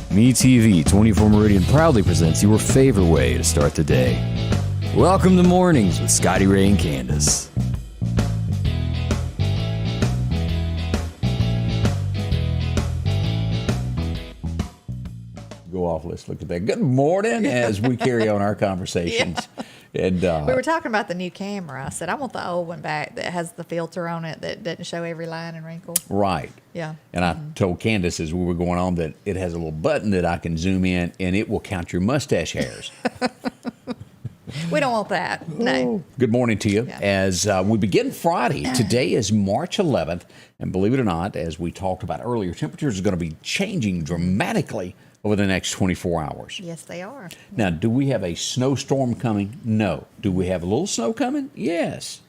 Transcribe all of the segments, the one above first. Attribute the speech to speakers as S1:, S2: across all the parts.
S1: MeTV 24 Meridian proudly presents your favorite way to start the day. Welcome to Mornings with Scotty Ray and Candace.
S2: Go off. Let's look at that. Good morning as we carry on our conversations.
S3: Yeah.
S2: And
S3: we were talking about the new camera. I said, I want the old one back that has the filter on it that doesn't show every line and wrinkle.
S2: right.
S3: Yeah.
S2: And I told Candace as we were going on that it has a little button that I can zoom in and it will count your mustache hairs.
S3: We don't want that. No.
S2: Good morning to you.
S3: Yeah.
S2: As we begin Friday, today is March 11th. And believe it or not, as we talked about earlier, temperatures are going to be changing dramatically over the next 24 hours.
S3: Yes, they are.
S2: Now, do we have a snowstorm coming? No. Do we have a little snow coming? Yes.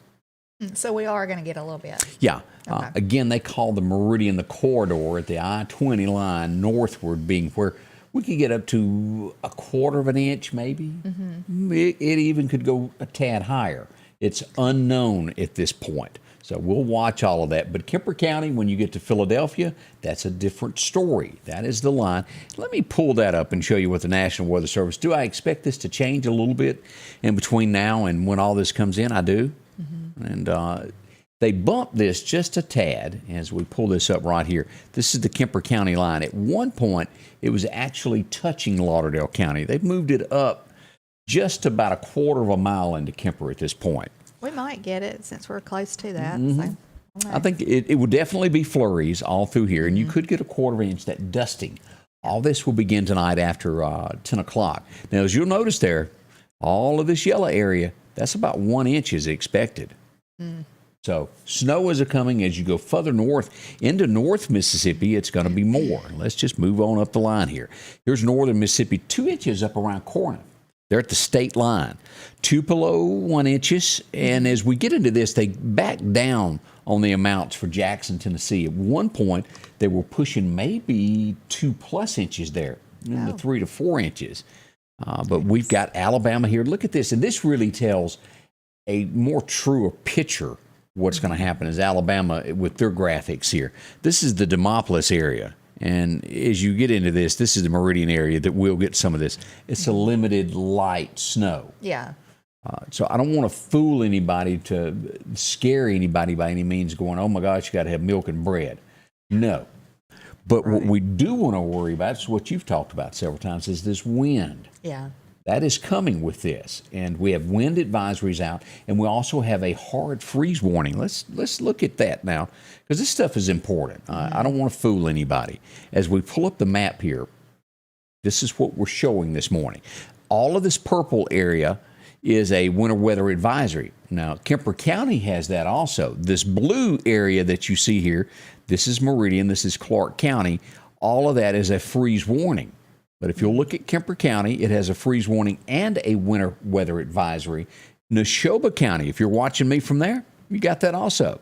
S3: So we are going to get a little bit.
S2: Yeah.
S3: Okay.
S2: Again, they call the meridian the corridor at the I-20 line northward being where we could get up to a quarter of an inch maybe. Mm-hmm. It even could go a tad higher. It's unknown at this point. So we'll watch all of that. But Kemper County, when you get to Philadelphia, that's a different story. That is the line. Let me pull that up and show you what the National Weather Service. Do I expect this to change a little bit in between now and when all this comes in? I do. Mm-hmm. And they bumped this just a tad as we pull this up right here. This is the Kemper County line. At one point, it was actually touching Lauderdale County. They've moved it up just about a quarter of a mile into Kemper at this point.
S3: We might get it since we're close to that.
S2: Mm-hmm.
S3: So,
S2: I think it would definitely be flurries all through here, and you could get a quarter of an inch, that dusting. All this will begin tonight after 10 o'clock. Now, as you'll notice there, all of this yellow area, that's about 1 inch is expected. So snow is coming as you go further north into North Mississippi. It's going to be more. Let's just move on up the line here. Here's northern Mississippi, 2 inches up around Corinth. They're at the state line. Tupelo, 1 inches. And as we get into this, they back down on the amounts for Jackson, Tennessee. At one point, they were pushing maybe 2+ inches there, in the 3 to 4 inches. But we've got Alabama here. Look at this. And this really tells a more truer picture what's going to happen is Alabama with their graphics here. This is the Demopolis area. And as you get into this, this is the Meridian area that will get some of this. It's a limited light snow.
S3: yeah.
S2: So I don't want to fool anybody to scare anybody by any means going, oh my gosh, you got to have milk and bread. No. But what we do want to worry about is what you've talked about several times is this wind.
S3: Yeah.
S2: That is coming with this. And we have wind advisories out, and we also have a hard freeze warning. Let's look at that now, because this stuff is important. I don't want to fool anybody. As we pull up the map here, this is what we're showing this morning. All of this purple area is a winter weather advisory. Now, Kemper County has that also. This blue area that you see here, this is Meridian, this is Clark County. All of that is a freeze warning. But if you'll look at Kemper County, it has a freeze warning and a winter weather advisory. Neshoba County, if you're watching me from there, you got that also.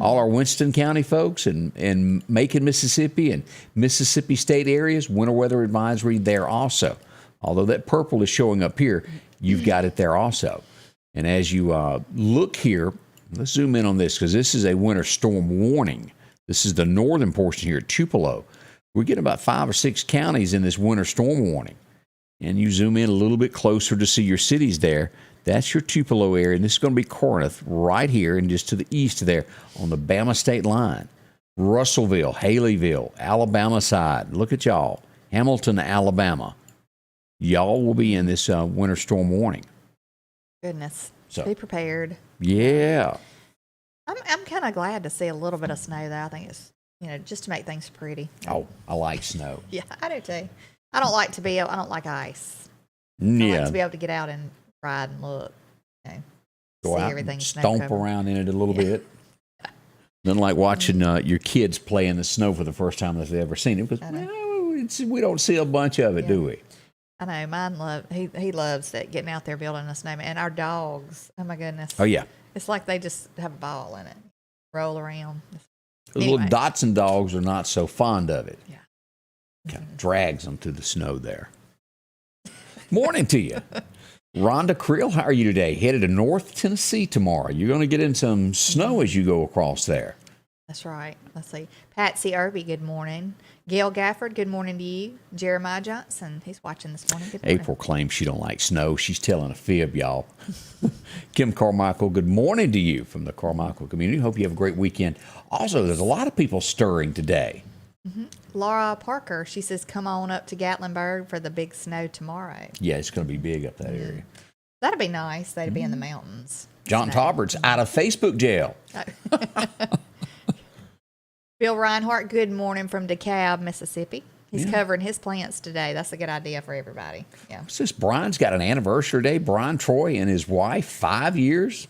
S2: All our Winston County folks and Macon, Mississippi and Mississippi State areas, winter weather advisory there also. Although that purple is showing up here, you've got it there also. And as you look here, let's zoom in on this because this is a winter storm warning. This is the northern portion here at Tupelo. We're getting about 5 or 6 counties in this winter storm warning. And you zoom in a little bit closer to see your cities there. That's your Tupelo area. And this is going to be Corinth right here and just to the east there on the Bama state line. Russellville, Haleyville, Alabama side. Look at y'all. Hamilton, Alabama. Y'all will be in this winter storm warning.
S3: Goodness.
S2: So,
S3: be prepared.
S2: Yeah.
S3: I'm kind of glad to see a little bit of snow, though. I think it's, just to make things pretty.
S2: Oh, I like snow.
S3: Yeah, I do too. I don't like ice. I
S2: Yeah.
S3: like to be able to get out and ride and look.
S2: Go
S3: see
S2: out
S3: everything
S2: and
S3: snow
S2: stomp
S3: covered.
S2: around in it a little bit. Nothing like watching your kids play in the snow for the first time that they've ever seen it. Because we don't see a bunch of it, do we?
S3: I know. Mine he loves that, getting out there building a snowman. And our dogs, oh my goodness.
S2: Oh, yeah.
S3: It's like they just have a ball in it. Roll around.
S2: The little Dotson dogs are not so fond of it.
S3: Yeah.
S2: Kind of drags them through the snow there. Morning to you. Rhonda Creel, how are you today? Headed to North Tennessee tomorrow. You're going to get in some snow as you go across there.
S3: That's right. Let's see. Patsy Irby, good morning. Gail Gafford, good morning to you. Jeremiah Johnson, he's watching this morning. Good morning.
S2: April claims she don't like snow. She's telling a fib, y'all. Kim Carmichael, good morning to you from the Carmichael community. Hope you have a great weekend. Also, there's a lot of people stirring today.
S3: Laura Parker, she says, come on up to Gatlinburg for the big snow tomorrow.
S2: Yeah, it's going to be big up that area.
S3: That'd be nice. They'd be in the mountains.
S2: John
S3: Snow.
S2: Taubert's out of Facebook jail.
S3: Bill Reinhart, good morning from DeKalb, Mississippi. He's covering his plants today. That's a good idea for everybody. Yeah.
S2: What's this? Brian's got an anniversary day. Brian Troy and his wife, 5 years.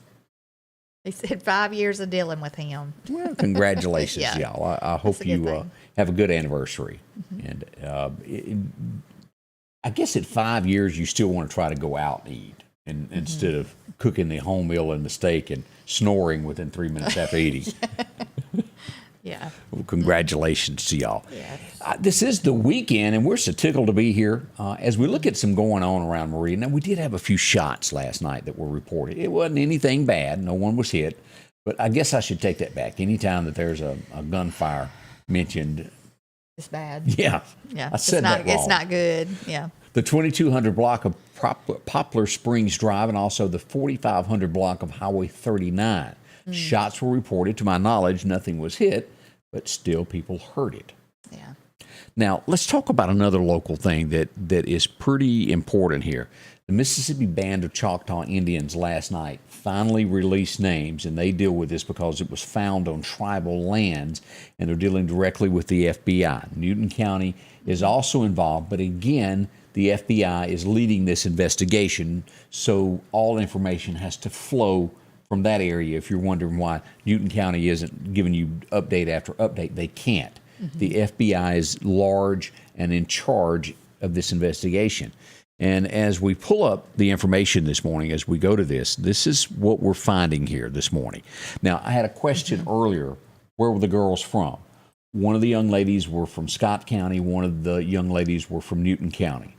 S3: He said 5 years of dealing with him.
S2: Well, congratulations,
S3: Yeah.
S2: y'all. I hope
S3: a good
S2: you
S3: thing.
S2: have a good anniversary. And I guess at 5 years, you still want to try to go out and eat instead of cooking the home meal and the steak and snoring within 3 minutes after eating.
S3: Yeah.
S2: Well, congratulations to y'all.
S3: Yes.
S2: This is the weekend, and we're so tickled to be here. As we look at some going on around Maria, now we did have a few shots last night that were reported. It wasn't anything bad. No one was hit. But I guess I should take that back. Anytime that there's a gunfire mentioned,
S3: It's bad.
S2: yeah,
S3: Yeah.
S2: I said that wrong.
S3: It's not good. Yeah.
S2: The 2200 block of Poplar Springs Drive and also the 4500 block of Highway 39. Shots were reported. To my knowledge, nothing was hit, but still people heard it.
S3: Yeah.
S2: Now, let's talk about another local thing that is pretty important here. The Mississippi Band of Choctaw Indians last night finally released names, and they deal with this because it was found on tribal lands, and they're dealing directly with the FBI. Newton County is also involved, but again, the FBI is leading this investigation, so all information has to flow from that area. If you're wondering why Newton County isn't giving you update after update, they can't. The FBI is large and in charge of this investigation. And as we pull up the information this morning, as we go to this is what we're finding here this morning. Now, I had a question earlier, where were the girls from? One of the young ladies were from Scott County. One of the young ladies were from Newton County.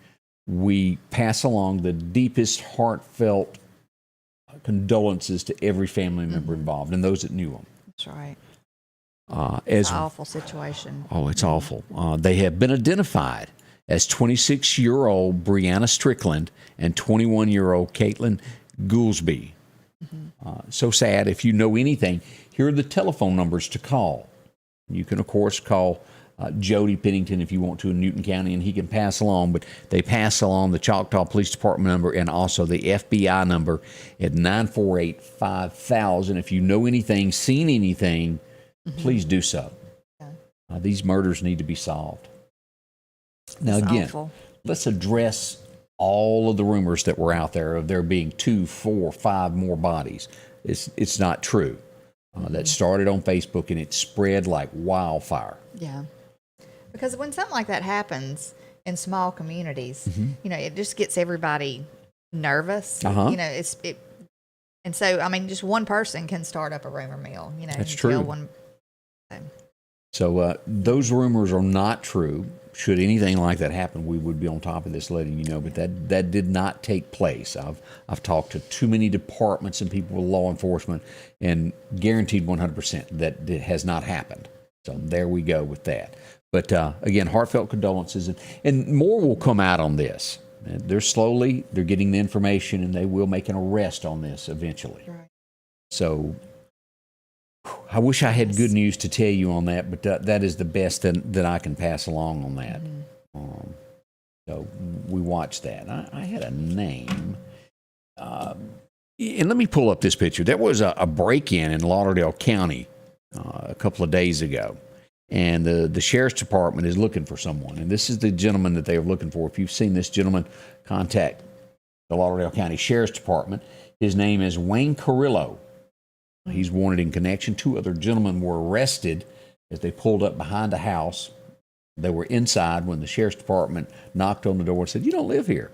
S2: We pass along the deepest heartfelt condolences to every family member involved and those that knew them.
S3: That's right.
S2: As
S3: It's an awful situation.
S2: Oh, it's awful. They have been identified as 26-year-old Brianna Strickland and 21-year-old Caitlin Goolsby. So sad. If you know anything, here are the telephone numbers to call. You can, of course, call Jody Pennington if you want to in Newton County, and he can pass along. But they pass along the Choctaw Police Department number and also the FBI number at 948-5000. If you know anything, seen anything, please do so. These murders need to be solved. Now,
S3: It's
S2: again,
S3: awful.
S2: let's address all of the rumors that were out there of there being 2, 4, 5 more bodies. It's not true. That started on Facebook and it spread like wildfire.
S3: Yeah. Because when something like that happens in small communities, it just gets everybody nervous. And so, I mean, just one person can start up a rumor mill.
S2: That's
S3: and
S2: true.
S3: tell one.
S2: So those rumors are not true. Should anything like that happen, we would be on top of this, letting you know. But that did not take place. I've talked to too many departments and people with law enforcement, and guaranteed 100% that it has not happened. So there we go with that. But again, heartfelt condolences, and more will come out on this. They're getting the information, and they will make an arrest on this eventually.
S3: Right.
S2: So I wish I had good news to tell you on that, but that is the best that I can pass along on that. So we watched that. I had a name. And let me pull up this picture. There was a break-in in Lauderdale County a couple of days ago. And the sheriff's department is looking for someone. And this is the gentleman that they are looking for. If you've seen this gentleman, contact the Lauderdale County Sheriff's Department. His name is Wayne Carrillo. He's wanted in connection. 2 other gentlemen were arrested as they pulled up behind a house. They were inside when the sheriff's department knocked on the door and said, "You don't live here.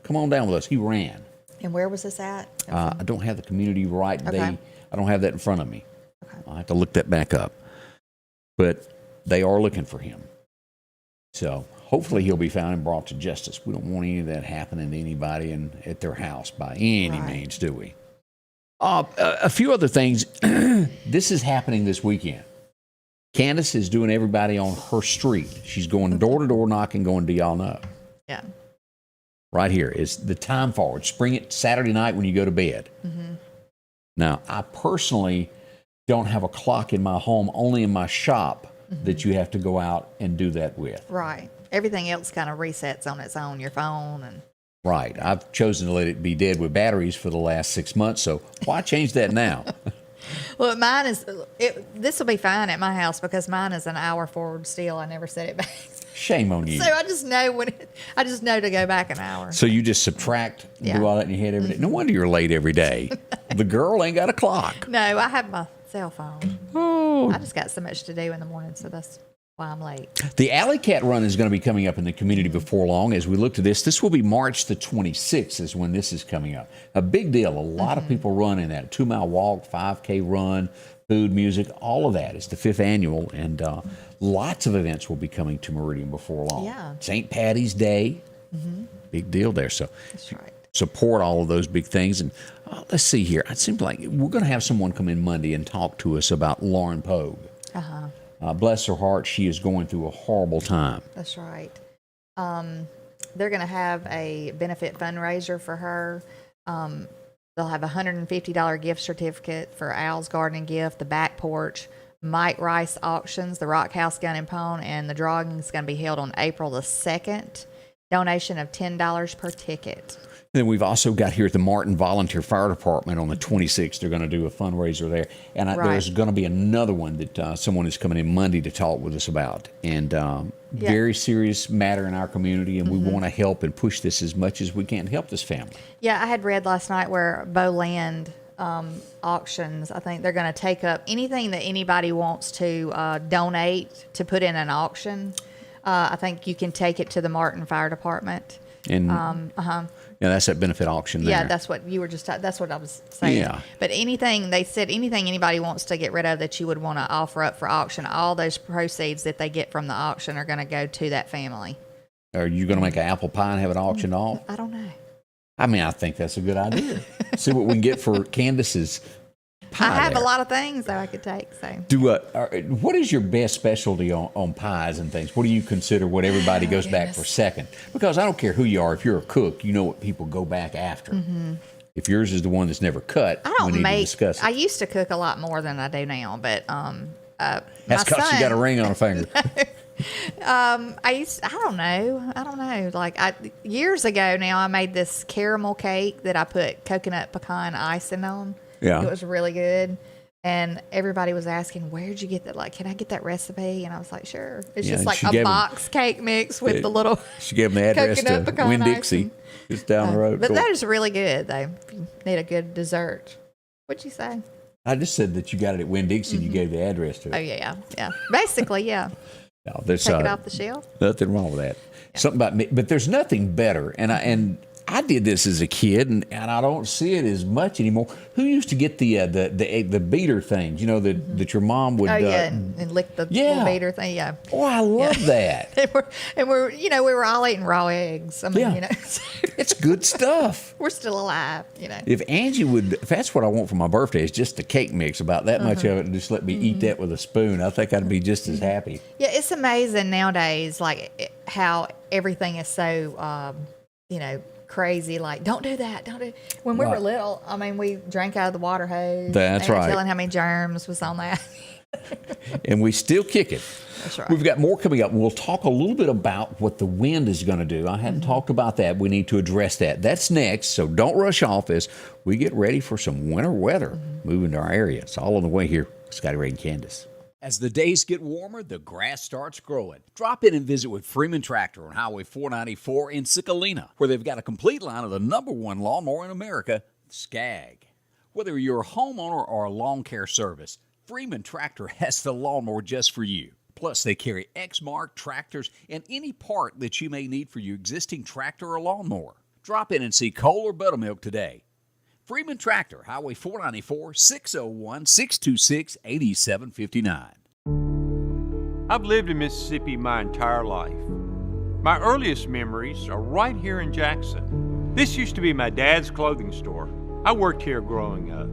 S2: Come on down with us." He ran.
S3: And where was this at?
S2: I don't have the community right.
S3: Okay.
S2: I don't have that in front of me.
S3: Okay.
S2: I'll have to look that back up. But they are looking for him. So hopefully he'll be found and brought to justice. We don't want any of that happening to anybody at their house by any means, do we? A few other things. This is happening this weekend. Candace is doing everybody on her street. She's going door to door knocking, going, do y'all know?
S3: Yeah.
S2: Right here is the time forward. Spring it Saturday night when you go to bed. Mm-hmm. Now, I personally don't have a clock in my home, only in my shop that you have to go out and do that with.
S3: Right. Everything else kind of resets on its own, your phone and.
S2: Right. I've chosen to let it be dead with batteries for the last 6 months, so why change that now?
S3: Well, mine is. This will be fine at my house because mine is an hour forward still. I never set it back.
S2: Shame on you.
S3: So I just know I just know to go back an hour.
S2: So you just subtract, do all that in your head every day. No wonder you're late every day. The girl ain't got a clock.
S3: No, I have my cell phone.
S2: Oh.
S3: I just got so much to do in the morning, so that's why I'm late.
S2: The Alley Cat Run is going to be coming up in the community before long. As we look to this will be March the 26th is when this is coming up. A big deal. A lot of people run in that. 2-mile walk, 5K run, food, music, all of that. It's the 5th annual, and lots of events will be coming to Meridian before long.
S3: Yeah.
S2: St. Patty's Day, big deal there. So
S3: That's right.
S2: support all of those big things. And let's see here. It seems like we're going to have someone come in Monday and talk to us about Lauren Pogue. Bless her heart, she is going through a horrible time.
S3: That's right. They're going to have a benefit fundraiser for her. They'll have a $150 gift certificate for Al's Garden Gift, the Back Porch, Mike Rice Auctions, the Rock House Gun and Pawn, and the drawing is going to be held on April the 2nd. Donation of $10 per ticket.
S2: Then we've also got here at the Martin Volunteer Fire Department on the 26th. They're going to do a fundraiser there. And there's going to be another one that someone is coming in Monday to talk with us about. And very serious matter in our community, and we want to help and push this as much as we can to help this family.
S3: Yeah, I had read last night where Bowland auctions, I think they're going to take up anything that anybody wants to donate to put in an auction. I think you can take it to the Martin Fire Department.
S2: And yeah, that's that benefit auction there.
S3: Yeah, that's what you were just. That's what I was saying.
S2: Yeah.
S3: But anything they said, anything anybody wants to get rid of that you would want to offer up for auction, all those proceeds that they get from the auction are going to go to that family.
S2: Are you going to make an apple pie and have it auctioned off?
S3: I don't know.
S2: I mean, I think that's a good idea. See what we can get for Candace's pie.
S3: I have
S2: there.
S3: a lot of things that I could take. So,
S2: what is your best specialty on pies and things? What do you consider what everybody goes back for second? Because I don't care who you are. If you're a cook, you know what people go back after. If yours is the one that's never cut,
S3: I don't
S2: we need to discuss it.
S3: I used to cook a lot more than I do now, but
S2: That's because she got a ring on her finger.
S3: I don't know. Like years ago now, I made this caramel cake that I put coconut pecan icing on.
S2: Yeah.
S3: It was really good. And everybody was asking, where'd you get that? Like, can I get that recipe? And I was like, sure. It's just like a box cake mix with the little
S2: She gave them the address
S3: coconut
S2: to
S3: pecan
S2: Winn-Dixie.
S3: icing.
S2: Just down the road.
S3: But
S2: Cool.
S3: that is really good, though. If you need a good dessert. What'd you say?
S2: I just said that you got it at Winn-Dixie and you gave the address to it.
S3: Oh, yeah. Basically, yeah.
S2: No, there's
S3: Take it off the shelf.
S2: Nothing wrong with that. Yeah. Something about me, but there's nothing better. And I did this as a kid, and I don't see it as much anymore. Who used to get the beater things? You know that your mom would.
S3: Oh yeah, and lick the little beater thing. Yeah.
S2: Oh, I love that.
S3: and we were all eating raw eggs. I mean,
S2: it's good stuff.
S3: We're still alive,
S2: If Angie if that's what I want for my birthday, is just the cake mix, about that much of it, and just let me eat that with a spoon, I think I'd be just as happy.
S3: Yeah, it's amazing nowadays, like how everything is so, crazy. Like, don't do that. When we were little, I mean, we drank out of the water hose.
S2: That's right.
S3: Telling how many germs was on that.
S2: And we still kick it.
S3: That's right.
S2: We've got more coming up. We'll talk a little bit about what the wind is going to do. I hadn't talked about that. We need to address that. That's next, so don't rush off as we get ready for some winter weather moving to our area. It's all on the way here. Scotty Ray and Candace. As the days get warmer, the grass starts growing. Drop in and visit with Freeman Tractor on Highway 494 in Sicalina, where they've got a complete line of the #1 lawnmower in America, Skag. Whether you're a homeowner or a lawn care service, Freeman Tractor has the lawnmower just for you. Plus, they carry X-Mark tractors and any part that you may need for your existing tractor or lawnmower. Drop in and see Cole or Buttermilk today. Freeman Tractor, Highway 494, 601-626-8759.
S4: I've lived in Mississippi my entire life. My earliest memories are right here in Jackson. This used to be my dad's clothing store. I worked here growing up.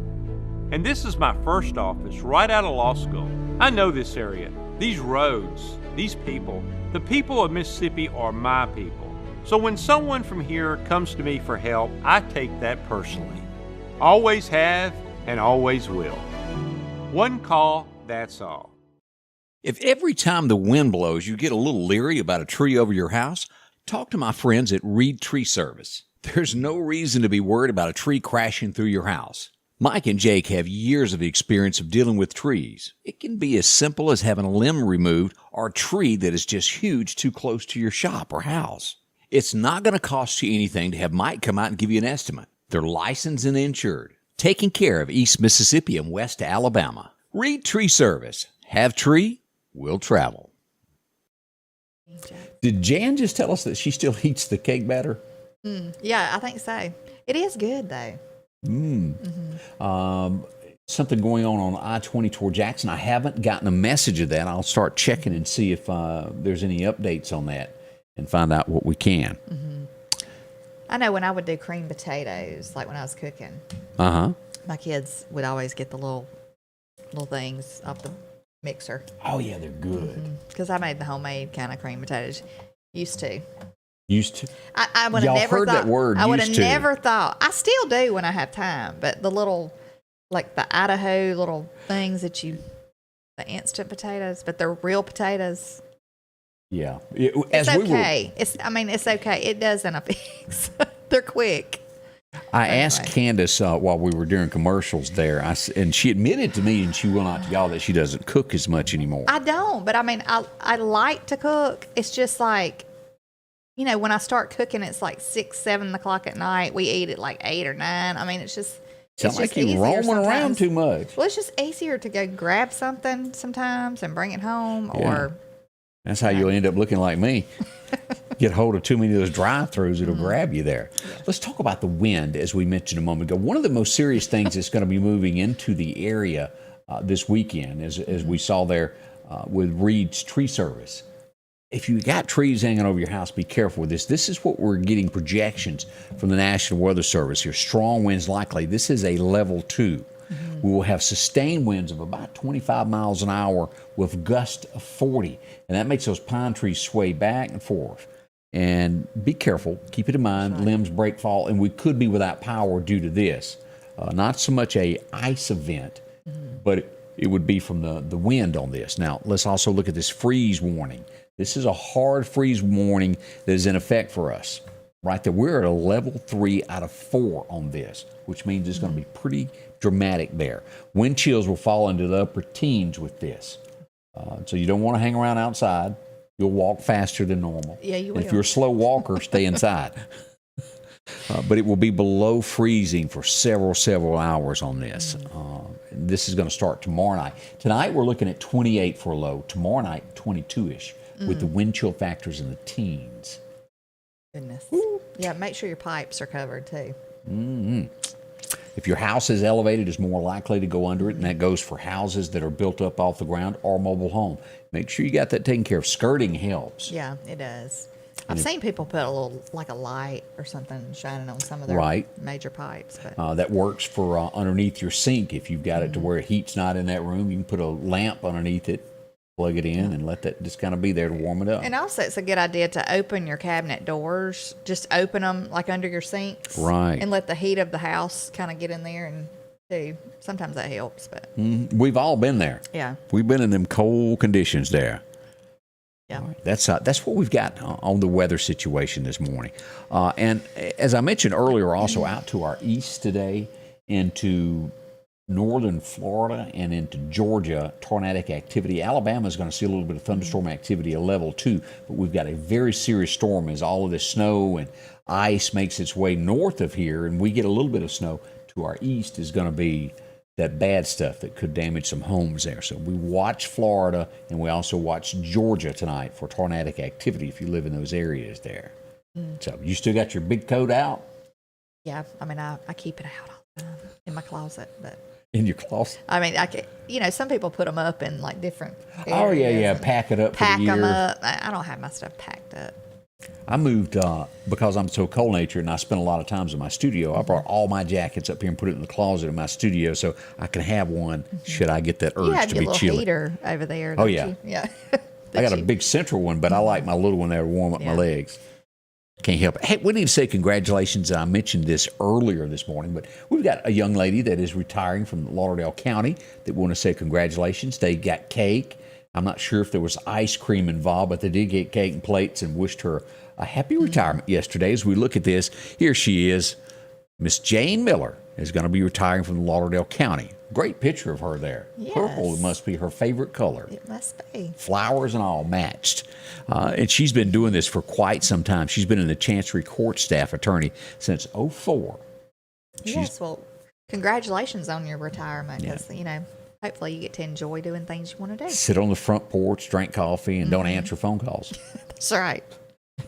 S4: And this is my first office right out of law school. I know this area. these roads, these people, the people of Mississippi are my people. So when someone from here comes to me for help, I take that personally. Always have and always will. One call, that's all.
S2: If every time the wind blows you get a little leery about a tree over your house, talk to my friends at Reed Tree Service. There's no reason to be worried about a tree crashing through your house. Mike and Jake have years of experience of dealing with trees. It can be as simple as having a limb removed or a tree that is just huge too close to your shop or house. It's not going to cost you anything to have Mike come out and give you an estimate. They're licensed and insured, taking care of East Mississippi and West Alabama. Reed Tree Service. Have tree, will travel. Did Jan just tell us that she still eats the cake batter?
S3: Yeah, I think so. It is good, though.
S2: Something going on I-20 toward Jackson. I haven't gotten a message of that. I'll start checking and see if there's any updates on that and find out what we can.
S3: I know when I would do cream potatoes, like when I was cooking, my kids would always get the little things off the mixer.
S2: Oh, yeah, they're good.
S3: Because I made the homemade kind of cream potatoes. Used to.
S2: I
S3: would have never
S2: heard
S3: thought.
S2: that word.
S3: I would have never thought. I still do when I have time, but the little, like the Idaho little things that the instant potatoes, but they're real potatoes.
S2: Yeah,
S3: It's okay. It's okay. It doesn't affect. They're quick.
S2: I asked Candace while we were doing commercials there, and she admitted to me, and she will not to y'all, that she doesn't cook as much anymore.
S3: I don't, but I like to cook. It's just like, when I start cooking, it's like 6, 7 o'clock at night. We eat at like 8 or 9. It's just.
S2: Sounds like you're roaming around too much.
S3: Well, it's just easier to go grab something sometimes and bring it home, or.
S2: That's how you'll end up looking like me. Get hold of too many of those drive-thrus, it'll grab you there. Yeah. Let's talk about the wind, as we mentioned a moment ago. One of the most serious things that's going to be moving into the area this weekend, as we saw there with Reed's Tree Service. If you got trees hanging over your house, be careful with this. This is what we're getting projections from the National Weather Service here. Strong winds likely. This is a level 2. We will have sustained winds of about 25 miles an hour with gusts of 40. And that makes those pine trees sway back and forth. And be careful. Keep it in mind. Limbs break, fall, and we could be without power due to this. Not so much a ice event, but it would be from the wind on this. Now, let's also look at this freeze warning. This is a hard freeze warning that is in effect for us. Right there, we're at a level 3 out of 4 on this, which means it's going to be pretty dramatic there. Wind chills will fall into the upper teens with this. So you don't want to hang around outside. You'll walk faster than normal.
S3: Yeah, you will.
S2: If you're a slow walker, stay inside. But it will be below freezing for several hours on this. This is going to start tomorrow night. Tonight, we're looking at 28 for a low. Tomorrow night, 22-ish, with the wind chill factors in the teens.
S3: Goodness. Yeah, make sure your pipes are covered, too.
S2: If your house is elevated, it's more likely to go under it, and that goes for houses that are built up off the ground or mobile home. Make sure you got that taken care of. Skirting helps.
S3: Yeah, it does. I've seen people put a little, like a light or something shining on some of their major pipes. But
S2: that works for underneath your sink. If you've got it to where heat's not in that room, you can put a lamp underneath it, plug it in, and let that just kind of be there to warm it up.
S3: And also, it's a good idea to open your cabinet doors. Just open them like under your sinks.
S2: Right.
S3: And let the heat of the house kind of get in there and do. Sometimes that helps. But
S2: we've all been there.
S3: Yeah.
S2: We've been in them cold conditions there.
S3: Yeah.
S2: Right. That's what we've got on the weather situation this morning. And as I mentioned earlier, also out to our east today into northern Florida and into Georgia, tornadic activity. Alabama is going to see a little bit of thunderstorm activity, a level 2, but we've got a very serious storm as all of this snow and ice makes its way north of here, and we get a little bit of snow. To our east is going to be that bad stuff that could damage some homes there. So we watch Florida, and we also watch Georgia tonight for tornadic activity if you live in those areas there. So you still got your big coat out?
S3: Yeah, I keep it out all the time in my closet, but.
S2: In your closet?
S3: Some people put them up in like different areas.
S2: Oh, yeah, pack it up
S3: Pack
S2: for the year.
S3: them up. I don't have my stuff packed up.
S2: I moved because I'm so cold natured and I spend a lot of times in my studio. I brought all my jackets up here and put it in the closet in my studio so I can have one should I get that urge
S3: You have
S2: to
S3: your
S2: be
S3: little
S2: chilly.
S3: heater over there.
S2: Oh,
S3: don't
S2: yeah.
S3: you? Yeah.
S2: I got a big central one, but I like my little one there to warm up my legs. Can't help it. Hey, we need to say congratulations. I mentioned this earlier this morning, but we've got a young lady that is retiring from Lauderdale County that we want to say congratulations. They got cake. I'm not sure if there was ice cream involved, but they did get cake and plates and wished her a happy retirement yesterday. As we look at this, here she is. Miss Jane Miller is going to be retiring from Lauderdale County. Great picture of her there.
S3: Yes.
S2: Purple must be her favorite color.
S3: It must be.
S2: Flowers and all matched. And she's been doing this for quite some time. She's been in the Chancery Court staff attorney since '04.
S3: Yes, well, congratulations on your retirement. Because, hopefully you get to enjoy doing things you want to do.
S2: Sit on the front porch, drink coffee, and don't answer phone calls.
S3: That's right.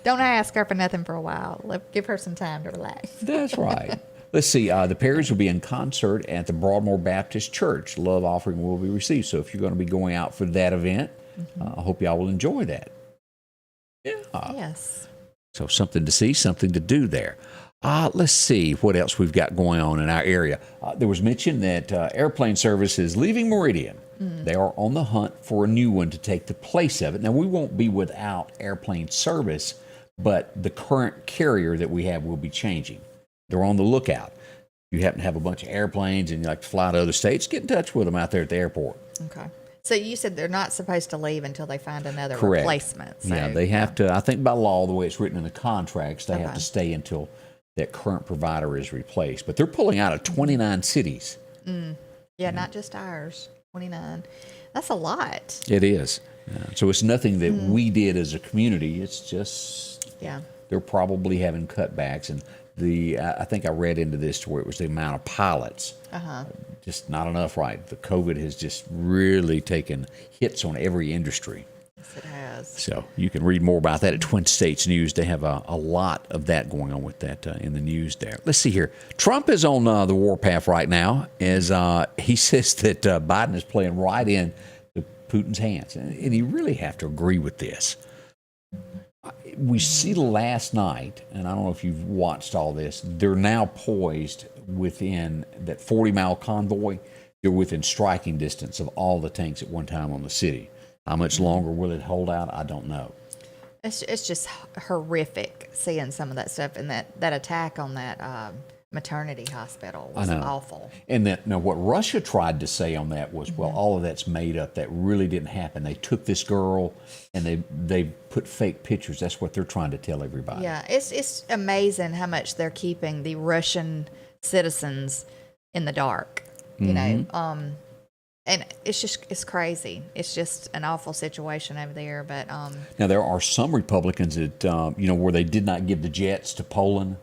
S3: Don't ask her for nothing for a while. Give her some time to relax.
S2: That's right. Let's see. The Perrys will be in concert at the Broadmoor Baptist Church. Love offering will be received. So if you're going to be going out for that event, I hope y'all will enjoy that. Yeah.
S3: Yes.
S2: So something to see, something to do there. Let's see what else we've got going on in our area. There was mention that airplane service is leaving Meridian. They are on the hunt for a new one to take the place of it. Now, we won't be without airplane service, but the current carrier that we have will be changing. They're on the lookout. If you happen to have a bunch of airplanes and you like to fly to other states, get in touch with them out there at the airport.
S3: Okay. So you said they're not supposed to leave until they find another
S2: Correct.
S3: replacement. So,
S2: Yeah, they have to, I think by law, the way it's written in the contracts, they have to stay until that current provider is replaced. But they're pulling out of 29 cities.
S3: Yeah, not just ours. 29. That's a lot.
S2: It is. So it's nothing that we did as a community. It's just they're probably having cutbacks. And I think I read into this to where it was the amount of pilots. Just not enough, right? The COVID has just really taken hits on every industry.
S3: Yes, it has.
S2: So you can read more about that at Twin States News. They have a lot of that going on with that in the news there. Let's see here. Trump is on the warpath right now as he says that Biden is playing right in to Putin's hands. And you really have to agree with this. We see last night, and I don't know if you've watched all this, they're now poised within that 40-mile convoy. They're within striking distance of all the tanks at one time on the city. How much longer will it hold out? I don't know.
S3: It's just horrific seeing some of that stuff. And that attack on that maternity hospital was awful.
S2: And what Russia tried to say on that was, well, all of that's made up. That really didn't happen. They took this girl and they put fake pictures. That's what they're trying to tell everybody.
S3: Yeah, it's amazing how much they're keeping the Russian citizens in the dark. You know, and it's crazy. It's just an awful situation over there. But
S2: now there are some Republicans that where they did not give the jets to Poland,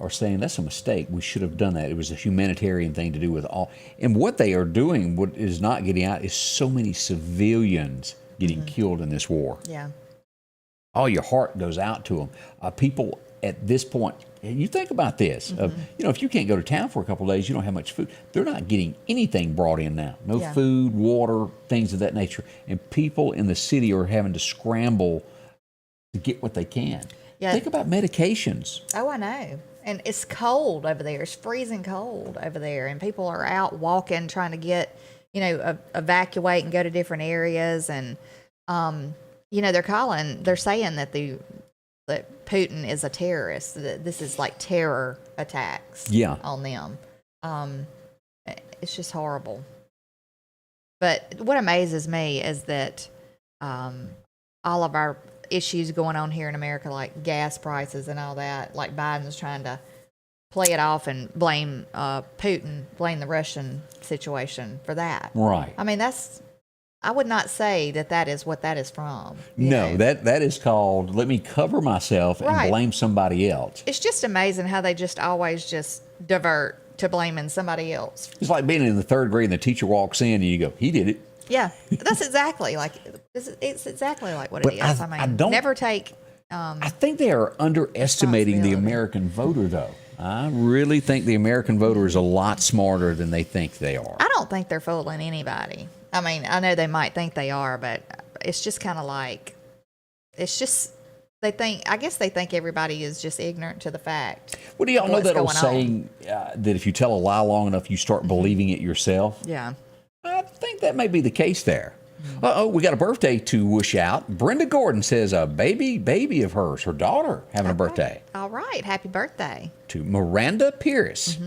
S2: are saying that's a mistake. We should have done that. It was a humanitarian thing to do with all. And what they are doing, what is not getting out, is so many civilians getting killed in this war.
S3: Yeah.
S2: All your heart goes out to them. People at this point. You think about this. If you can't go to town for a couple of days, you don't have much food. They're not getting anything brought in now. No food, water, things of that nature. And people in the city are having to scramble to get what they can. Yeah. Think about medications.
S3: Oh, I know. And it's cold over there. It's freezing cold over there. And people are out walking, trying to get, evacuate and go to different areas. And, they're saying that that Putin is a terrorist. That this is like terror attacks on them. It's just horrible. But what amazes me is that all of our issues going on here in America, like gas prices and all that, like Biden's trying to play it off and blame Putin, blame the Russian situation for that.
S2: Right.
S3: I mean, I would not say that is what that is from.
S2: No, that is called, let me cover myself and blame somebody else.
S3: It's just amazing how they just always just divert to blaming somebody else.
S2: It's like being in the third grade and the teacher walks in and you go, he did it.
S3: Yeah, that's exactly it's exactly like what it is. I don't never take.
S2: I think they are underestimating the American voter, though. I really think the American voter is a lot smarter than they think they are.
S3: I don't think they're fooling anybody. I mean, I know they might think they are, but it's just kind of like, it's just I guess they think everybody is just ignorant to the fact.
S2: Well, do y'all know that old
S3: going
S2: saying that if you tell a lie long enough, you start believing it yourself?
S3: Yeah.
S2: I think that may be the case there. We got a birthday to wish out. Brenda Gordon says a baby of hers, her daughter, having a birthday.
S3: All right. Happy birthday.
S2: To Miranda Pierce.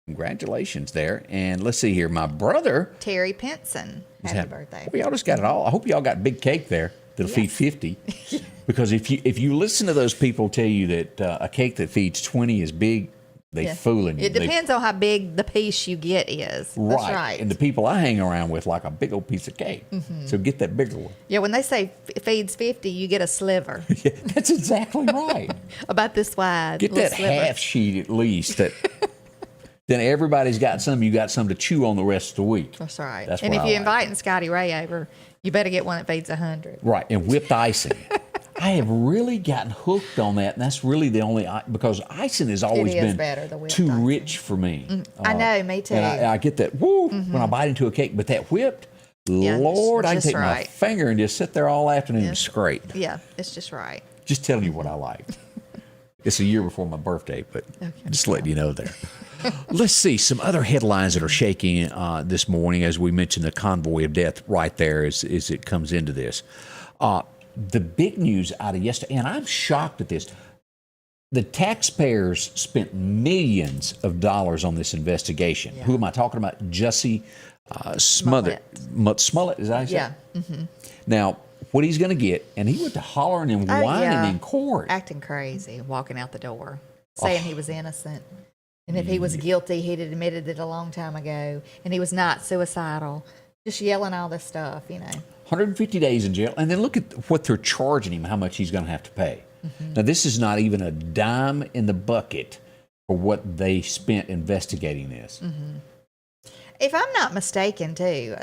S2: Congratulations there. And let's see here. My brother.
S3: Terry Pinson. Happy birthday.
S2: Well, y'all just got it all. I hope y'all got big cake there that'll feed 50. Because if you listen to those people tell you that a cake that feeds 20 is big, they fooling you.
S3: It depends on how big the piece you get is.
S2: Right.
S3: That's right.
S2: And the people I hang around with like a big old piece of cake. So get that bigger one.
S3: Yeah, when they say it feeds 50, you get a sliver.
S2: Yeah, that's exactly right.
S3: About this wide.
S2: Get that
S3: sliver.
S2: half sheet at least. Then everybody's got some. You got some to chew on the rest of the week.
S3: That's right.
S2: That's
S3: and
S2: what
S3: if
S2: I
S3: you're
S2: like.
S3: inviting Scotty Ray over, you better get one that feeds 100.
S2: Right, and whipped icing. I have really gotten hooked on that, and that's really the only because icing has always
S3: is
S2: been
S3: better, the whipped
S2: too
S3: icing.
S2: rich for me.
S3: I know, me too.
S2: And I get that when I bite into a cake, but that whipped,
S3: Yeah,
S2: Lord, I can
S3: just
S2: take my
S3: right.
S2: finger and just sit there all afternoon and scrape.
S3: Yeah, it's just right.
S2: Just telling you what I like. It's a year before my birthday, but just letting you know there. Let's see some other headlines that are shaking this morning. As we mentioned, the convoy of death right there as it comes into this. The big news out of yesterday, and I'm shocked at this. The taxpayers spent millions of dollars on this investigation.
S3: Yeah.
S2: Who am I talking about? Jussie Smollett. Smollett, is that how you say it?
S3: Yeah.
S2: Now, what he's going to get, and he went to hollering and whining in court.
S3: Acting crazy, walking out the door, saying he was innocent. And if he was guilty, he'd admitted it a long time ago. And he was not suicidal. Just yelling all this stuff,
S2: 150 days in jail. And then look at what they're charging him, how much he's going to have to pay. Now, this is not even a dime in the bucket for what they spent investigating this.
S3: If I'm not mistaken, too,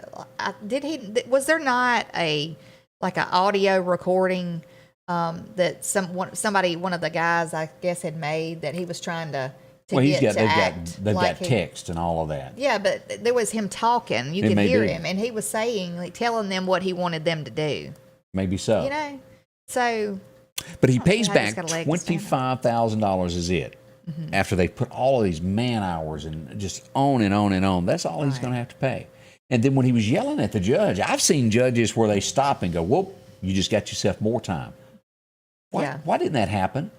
S3: was there not an audio recording that somebody, one of the guys, I guess, had made that he was trying to
S2: They've
S3: get
S2: got text and all of that.
S3: Yeah, but there was him talking. You could hear him, and he was saying, telling them what he wanted them to do.
S2: Maybe so.
S3: So.
S2: But he pays back
S3: $25,000
S2: is it. After they put all of these man hours and just on and on and on. That's all he's going to have to pay. And then when he was yelling at the judge, I've seen judges where they stop and go, whoop, you just got yourself more time. Why didn't that happen?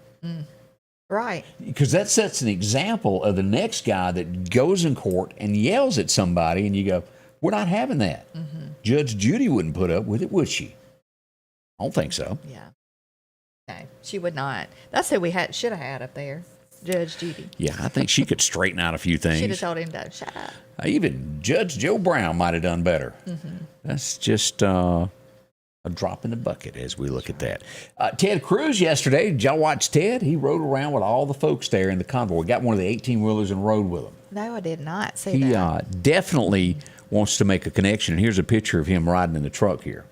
S3: Right.
S2: Because that sets an example of the next guy that goes in court and yells at somebody, and you go, we're not having that. Judge Judy wouldn't put up with it, would she? I don't think so.
S3: Yeah. No, she would not. That's who we should have had up there, Judge Judy.
S2: Yeah, I think she could straighten out a few things.
S3: Should have told him to shut up.
S2: Even Judge Joe Brown might have done better. That's just a drop in the bucket as we look at that. Ted Cruz yesterday, did y'all watch Ted? He rode around with all the folks there in the convoy. Got one of the 18-wheelers and rode with them.
S3: No, I did not see that.
S2: He definitely wants to make a connection. And here's a picture of him riding in the truck here.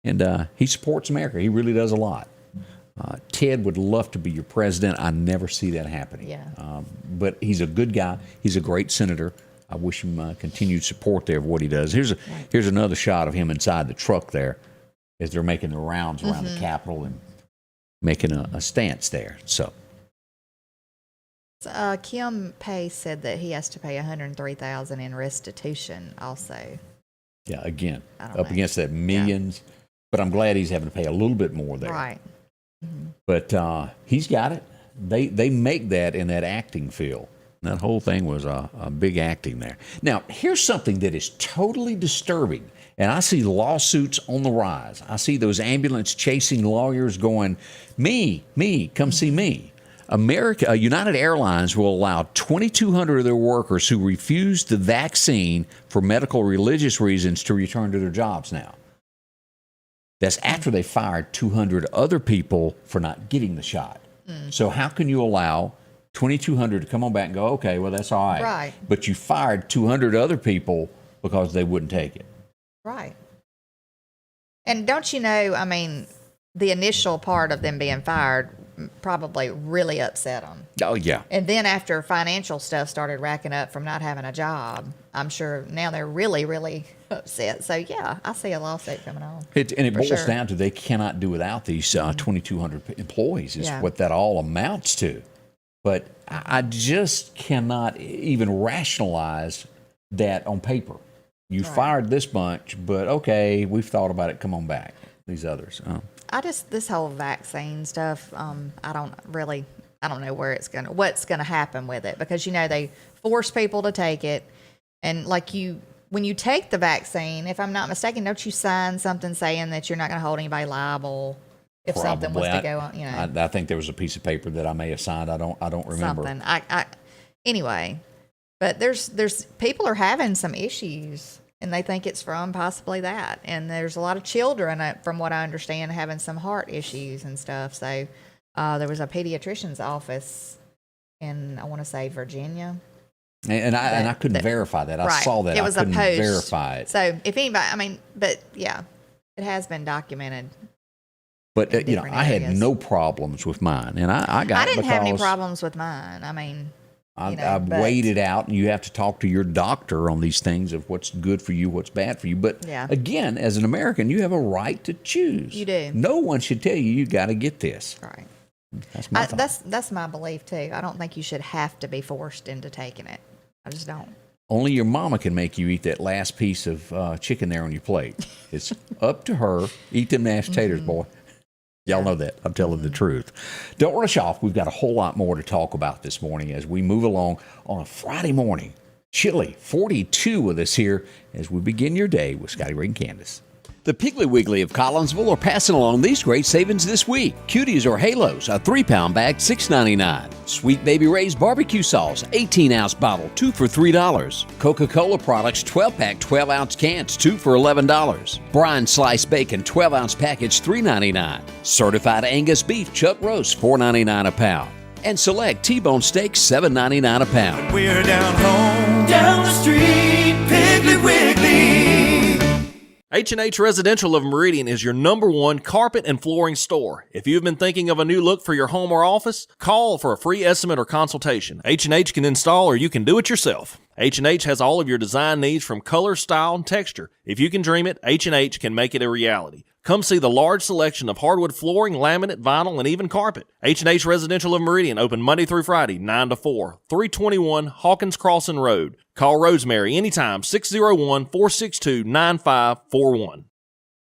S2: And he supports America. He really does a lot. Ted would love to be your president. I never see that happening.
S3: Yeah.
S2: But he's a good guy. He's a great senator. I wish him continued support there of what he does. Here's another shot of him inside the truck there as they're making the rounds around the Capitol and making a stance there. So
S3: Kim Pace said that he has to pay $103,000 in restitution also.
S2: Yeah, again, up against that millions. Yeah. But I'm glad he's having to pay a little bit more there.
S3: Right.
S2: But he's got it. They make that in that acting field. That whole thing was a big acting there. Now, here's something that is totally disturbing, and I see lawsuits on the rise. I see those ambulance-chasing lawyers going, me, come see me. United Airlines will allow 2,200 of their workers who refused the vaccine for medical or religious reasons to return to their jobs now. That's after they fired 200 other people for not getting the shot. So how can you allow 2,200 to come on back and go, okay, well, that's all right.
S3: Right.
S2: But you fired 200 other people because they wouldn't take it.
S3: Right. And don't you know, the initial part of them being fired probably really upset them.
S2: Oh, yeah.
S3: And then after financial stuff started racking up from not having a job, I'm sure now they're really, really upset. So, yeah, I see a lawsuit coming on.
S2: It boils down to they cannot do without these 2,200 employees is what that all amounts to. But I just cannot even rationalize that on paper. You fired this bunch, but okay, we've thought about it. Come on back. These others.
S3: This whole vaccine stuff, I don't know what's gonna happen with it, because they force people to take it, and when you take the vaccine, if I'm not mistaken, don't you sign something saying that you're not going to hold anybody liable if something was to go on?
S2: I think there was a piece of paper that I may have signed. I don't remember.
S3: Something. Anyway, but there's people are having some issues, and they think it's from possibly that. And there's a lot of children, from what I understand, having some heart issues and stuff. So there was a pediatrician's office in, I want to say, Virginia.
S2: And I couldn't verify that. I saw that.
S3: It was
S2: I couldn't
S3: a post.
S2: verify it.
S3: So if anybody, but yeah, it has been documented.
S2: But I had no problems with mine, and I
S3: didn't have any problems with mine. I mean,
S2: I weighed it out, and you have to talk to your doctor on these things of what's good for you, what's bad for you. But again, as an American, you have a right to choose.
S3: You do.
S2: No one should tell you got to get this.
S3: Right.
S2: That's my thought.
S3: That's my belief too. I don't think you should have to be forced into taking it. I just don't.
S2: Only your mama can make you eat that last piece of chicken there on your plate. It's up to her. Eat them mashed taters, boy. Y'all know that. I'm telling the truth. Don't rush off. We've got a whole lot more to talk about this morning as we move along on a Friday morning. Chilly, 42 with us here as we begin your day with Scotty Ray and Candace. The Piggly Wiggly of Collinsville are passing along these great savings this week. Cuties or Halos, a 3-pound bag, $6.99. Sweet Baby Ray's barbecue sauce, 18-ounce bottle, 2 for $3. Coca-Cola products, 12-pack, 12-ounce cans, 2 for $11. Brine sliced bacon, 12-ounce package, $3.99. Certified Angus beef chuck roast, $4.99 a pound. And select T-bone steaks, $7.99 a pound.
S5: We're down home, down the street, Piggly Wiggly.
S6: H&H Residential of Meridian is your #1 carpet and flooring store. If you've been thinking of a new look for your home or office, call for a free estimate or consultation. H&H can install or you can do it yourself. H&H has all of your design needs from color, style, and texture. If you can dream it, H&H can make it a reality. Come see the large selection of hardwood flooring, laminate, vinyl, and even carpet. H&H Residential of Meridian, open Monday through Friday, 9 to 4, 321 Hawkins Crossing Road. Call Rosemary anytime, 601-462-9541.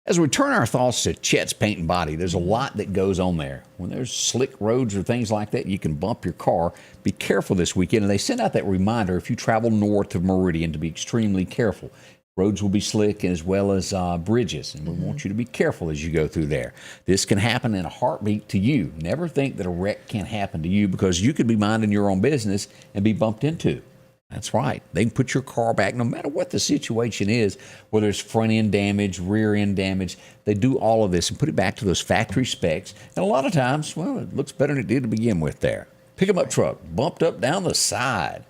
S2: As we turn our thoughts to Chet's Paint and Body, there's a lot that goes on there. When there's slick roads or things like that, you can bump your car. Be careful this weekend. And they send out that reminder if you travel north of Meridian to be extremely careful. Roads will be slick as well as bridges, and we want you to be careful as you go through there. This can happen in a heartbeat to you. Never think that a wreck can't happen to you, because you could be minding your own business and be bumped into. That's right. They can put your car back no matter what the situation is, whether it's front end damage, rear end damage. They do all of this and put it back to those factory specs. And a lot of times, well, it looks better than it did to begin with there. Pick 'em up truck, bumped up down the side.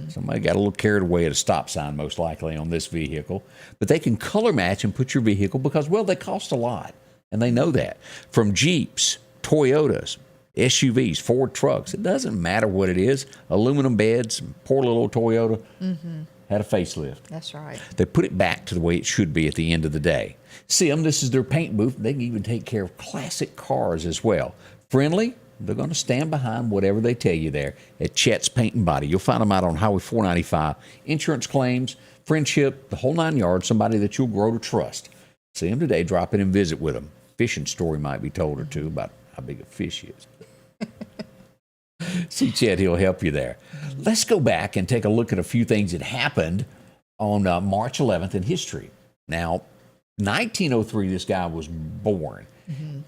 S2: Somebody got a little carried away at a stop sign, most likely, on this vehicle. But they can color match and put your vehicle because, well, they cost a lot. And they know that. From Jeeps, Toyotas, SUVs, Ford trucks. It doesn't matter what it is. Aluminum beds, poor little old Toyota had a facelift.
S3: That's right.
S2: They put it back to the way it should be at the end of the day. See them, this is their paint booth. They can even take care of classic cars as well. Friendly, they're going to stand behind whatever they tell you there at Chet's Paint and Body. You'll find them out on Highway 495. Insurance claims, friendship, the whole 9 yards, somebody that you'll grow to trust. See them today, drop in and visit with them. Fishing story might be told or two about how big a fish is. See Chet, he'll help you there. Let's go back and take a look at a few things that happened on March 11th in history. Now, 1903, this guy was born.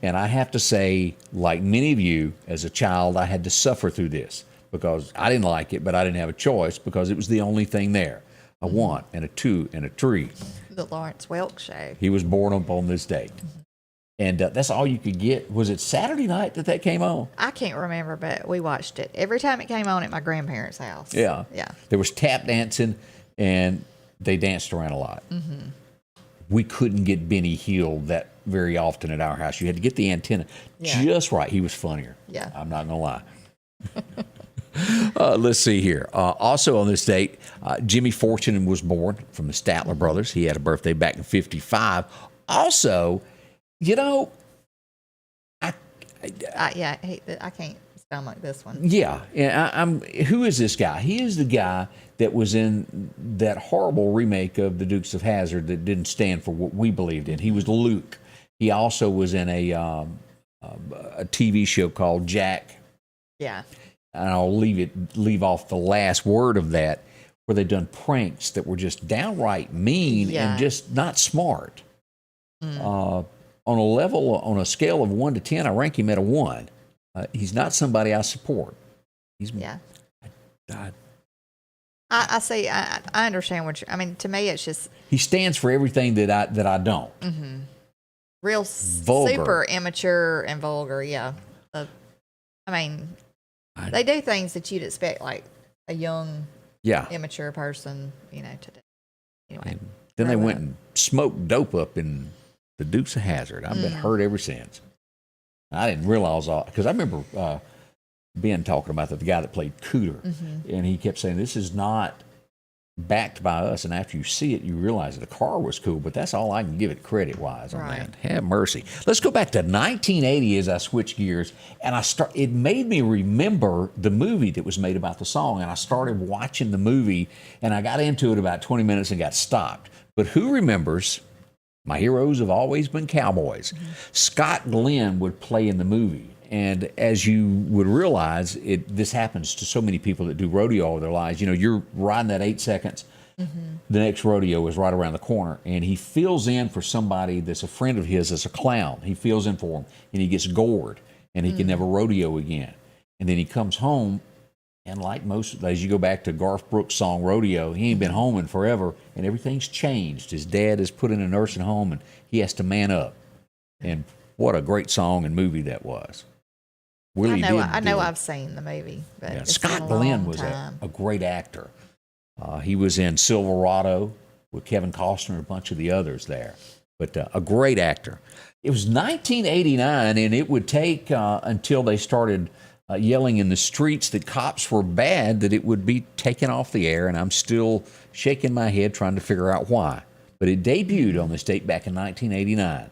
S2: And I have to say, like many of you, as a child, I had to suffer through this because I didn't like it, but I didn't have a choice because it was the only thing there. A 1 and a 2 and a 3.
S3: The Lawrence Welk Show.
S2: He was born on this date. And that's all you could get. Was it Saturday night that came on?
S3: I can't remember, but we watched it every time it came on at my grandparents' house.
S2: Yeah. There was tap dancing, and they danced around a lot. We couldn't get Benny Hill that very often at our house. You had to get the antenna just right. He was funnier.
S3: Yeah.
S2: I'm not going to lie. Let's see here. Also on this date, Jimmy Fortune was born from the Statler brothers. He had a birthday back in 55. Also, you know,
S3: I can't stomach this one.
S2: Yeah. Who is this guy? He is the guy that was in that horrible remake of The Dukes of Hazzard that didn't stand for what we believed in. He was Luke. He also was in a TV show called Jack.
S3: Yeah.
S2: And I'll leave off the last word of that, where they done pranks that were just downright mean and just not smart. On a scale of 1 to 10, I rank him at a 1. He's not somebody I support.
S3: I say I understand what I mean. To me, it's just
S2: he stands for everything that I don't.
S3: Mm-hmm. Real
S2: vulgar.
S3: Super immature and vulgar. Yeah. I mean, they do things that you'd expect like a young, immature person, you know, to do. Anyway.
S2: And then they went and smoked dope up in the Dukes of Hazzard. I've been hurt ever since. I didn't realize all, because I remember Ben talking about the guy that played Cooter, and he kept saying, this is not backed by us, and after you see it, you realize that the car was cool, but that's all I can give it credit-wise on that. Have mercy. Let's go back to 1980 as I switch gears, and it made me remember the movie that was made about the song, and I started watching the movie, and I got into it about 20 minutes and got stopped. But who remembers, my heroes have always been cowboys. Scott Glenn would play in the movie. And as you would realize, this happens to so many people that do rodeo all their lives. You know, you're riding that 8 seconds. The next rodeo is right around the corner. And he fills in for somebody that's a friend of his as a clown. He fills in for him, and he gets gored, and he can never rodeo again. And then he comes home, and like most, as you go back to Garth Brooks' song Rodeo, he ain't been home in forever, and everything's changed. His dad is put in a nursing home, and he has to man up. And what a great song and movie that was.
S3: I know I've seen the movie. But
S2: Scott Glenn was a great actor. He was in Silverado with Kevin Costner and a bunch of the others there. But a great actor. It was 1989, and it would take until they started yelling in the streets that cops were bad that it would be taken off the air, and I'm still shaking my head trying to figure out why. But it debuted on this date back in 1989.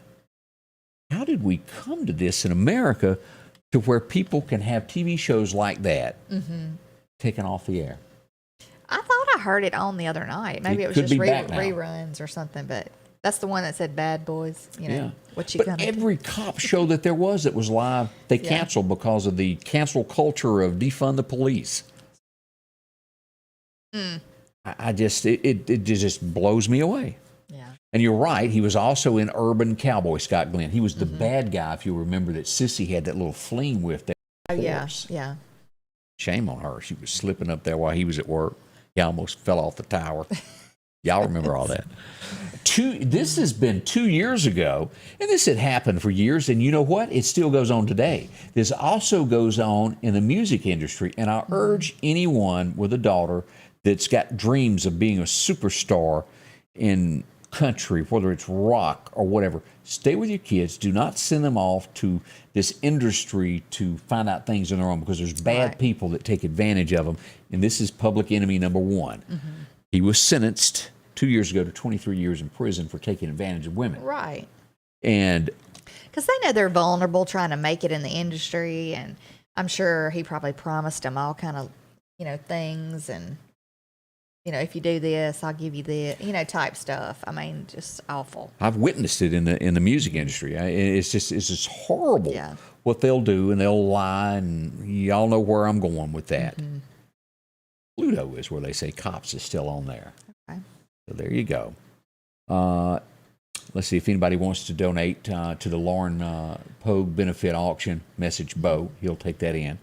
S2: How did we come to this in America to where people can have TV shows like that taken off the air?
S3: I thought I heard it on the other night. Maybe it was just reruns or something, but that's the one that said Bad Boys. You know, what you
S2: But every cop show that there was that was live, they canceled because of the cancel culture of defund the police. I just, it just blows me away. Yeah. And you're right, he was also in Urban Cowboy, Scott Glenn. He was the bad guy, if you remember, that Sissy had that little fling with.
S3: Yeah.
S2: Shame on her. She was slipping up there while he was at work. He almost fell off the tower. Y'all remember all that. This has been 2 years ago, and this had happened for years, and you know what? It still goes on today. This also goes on in the music industry, and I urge anyone with a daughter that's got dreams of being a superstar in country, whether it's rock or whatever, stay with your kids. Do not send them off to this industry to find out things on their own, because there's bad people that take advantage of them, and this is public enemy number one. He was sentenced 2 years ago to 23 years in prison for taking advantage of women.
S3: Right.
S2: And
S3: because they know they're vulnerable trying to make it in the industry, and I'm sure he probably promised them all kind of, things, and if you do this, I'll give you this, type stuff. I mean, just awful.
S2: I've witnessed it in the music industry. It's just horrible what they'll do, and they'll lie, and y'all know where I'm going with that. Pluto is where they say Cops is still on there. Okay. So there you go. Let's see if anybody wants to donate to the Lauren Pogue benefit auction. Message Bo. He'll take that in.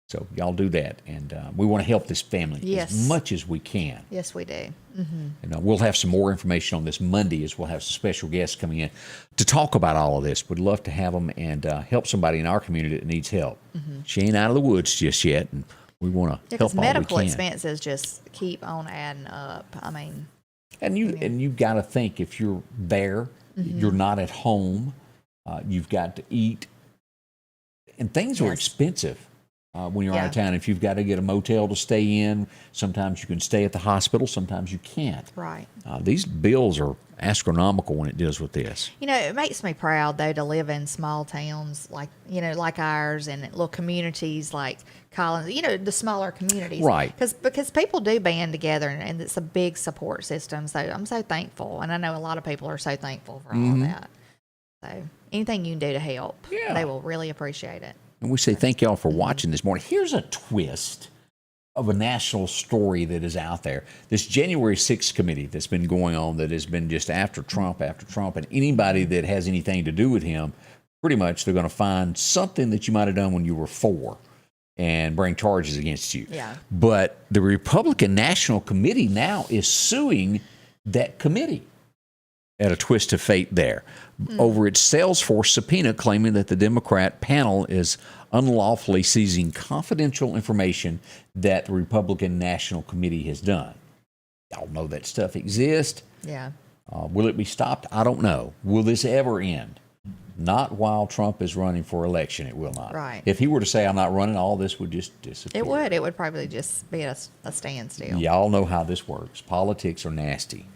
S2: So y'all do that, and we want to help this family as much as we can.
S3: Yes, we do.
S2: And we'll have some more information on this Monday, as we'll have some special guests coming in to talk about all of this. We'd love to have them and help somebody in our community that needs help. She ain't out of the woods just yet, and we want to help all we can.
S3: Medical expenses just keep on adding up. I mean,
S2: and you got to think, if you're there, you're not at home. You've got to eat. And things are expensive when you're out of town. If you've got to get a motel to stay in, sometimes you can stay at the hospital, sometimes you can't.
S3: Right.
S2: These bills are astronomical when it deals with this.
S3: It makes me proud, though, to live in small towns like ours and little communities like Collins, the smaller communities.
S2: Right.
S3: Because people do band together, and it's a big support system. So I'm so thankful. And I know a lot of people are so thankful for all of that. So anything you can do to help, they will really appreciate it.
S2: And we say thank y'all for watching this morning. Here's a twist of a national story that is out there. This January 6th committee that's been going on, that has been just after Trump, and anybody that has anything to do with him, pretty much they're going to find something that you might have done when you were 4 and bring charges against you.
S3: Yeah.
S2: But the Republican National Committee now is suing that committee. At a twist of fate there over its Salesforce subpoena, claiming that the Democrat panel is unlawfully seizing confidential information that the Republican National Committee has done. Y'all know that stuff exists.
S3: Yeah.
S2: Will it be stopped? I don't know. Will this ever end? Not while Trump is running for election. It will not.
S3: Right.
S2: If he were to say, I'm not running, all this would just disappear.
S3: It would. It would probably just be a standstill.
S2: Y'all know how this works. Politics are nasty.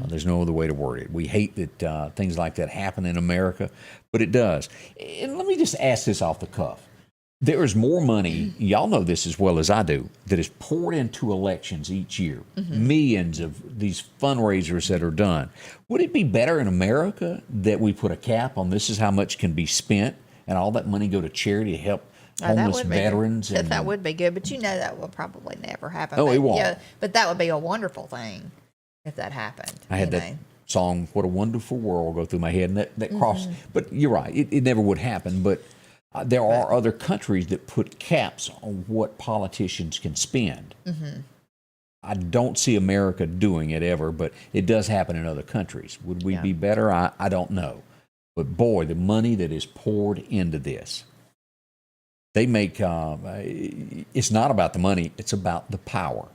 S2: There's no other way to word it. We hate that things like that happen in America, but it does. And let me just ask this off the cuff. There is more money, y'all know this as well as I do, that is poured into elections each year. Millions of these fundraisers that are done. Would it be better in America that we put a cap on this is how much can be spent and all that money go to charity to help homeless veterans?
S3: That would be good, but that will probably never happen.
S2: Oh, it won't.
S3: Yeah, but that would be a wonderful thing if that happened.
S2: I had that song, What a Wonderful World, go through my head, and that crossed. But you're right, it never would happen. But there are other countries that put caps on what politicians can spend. I don't see America doing it ever, but it does happen in other countries. Would we be better? I don't know. But boy, the money that is poured into this, they make, it's not about the money, it's about the power.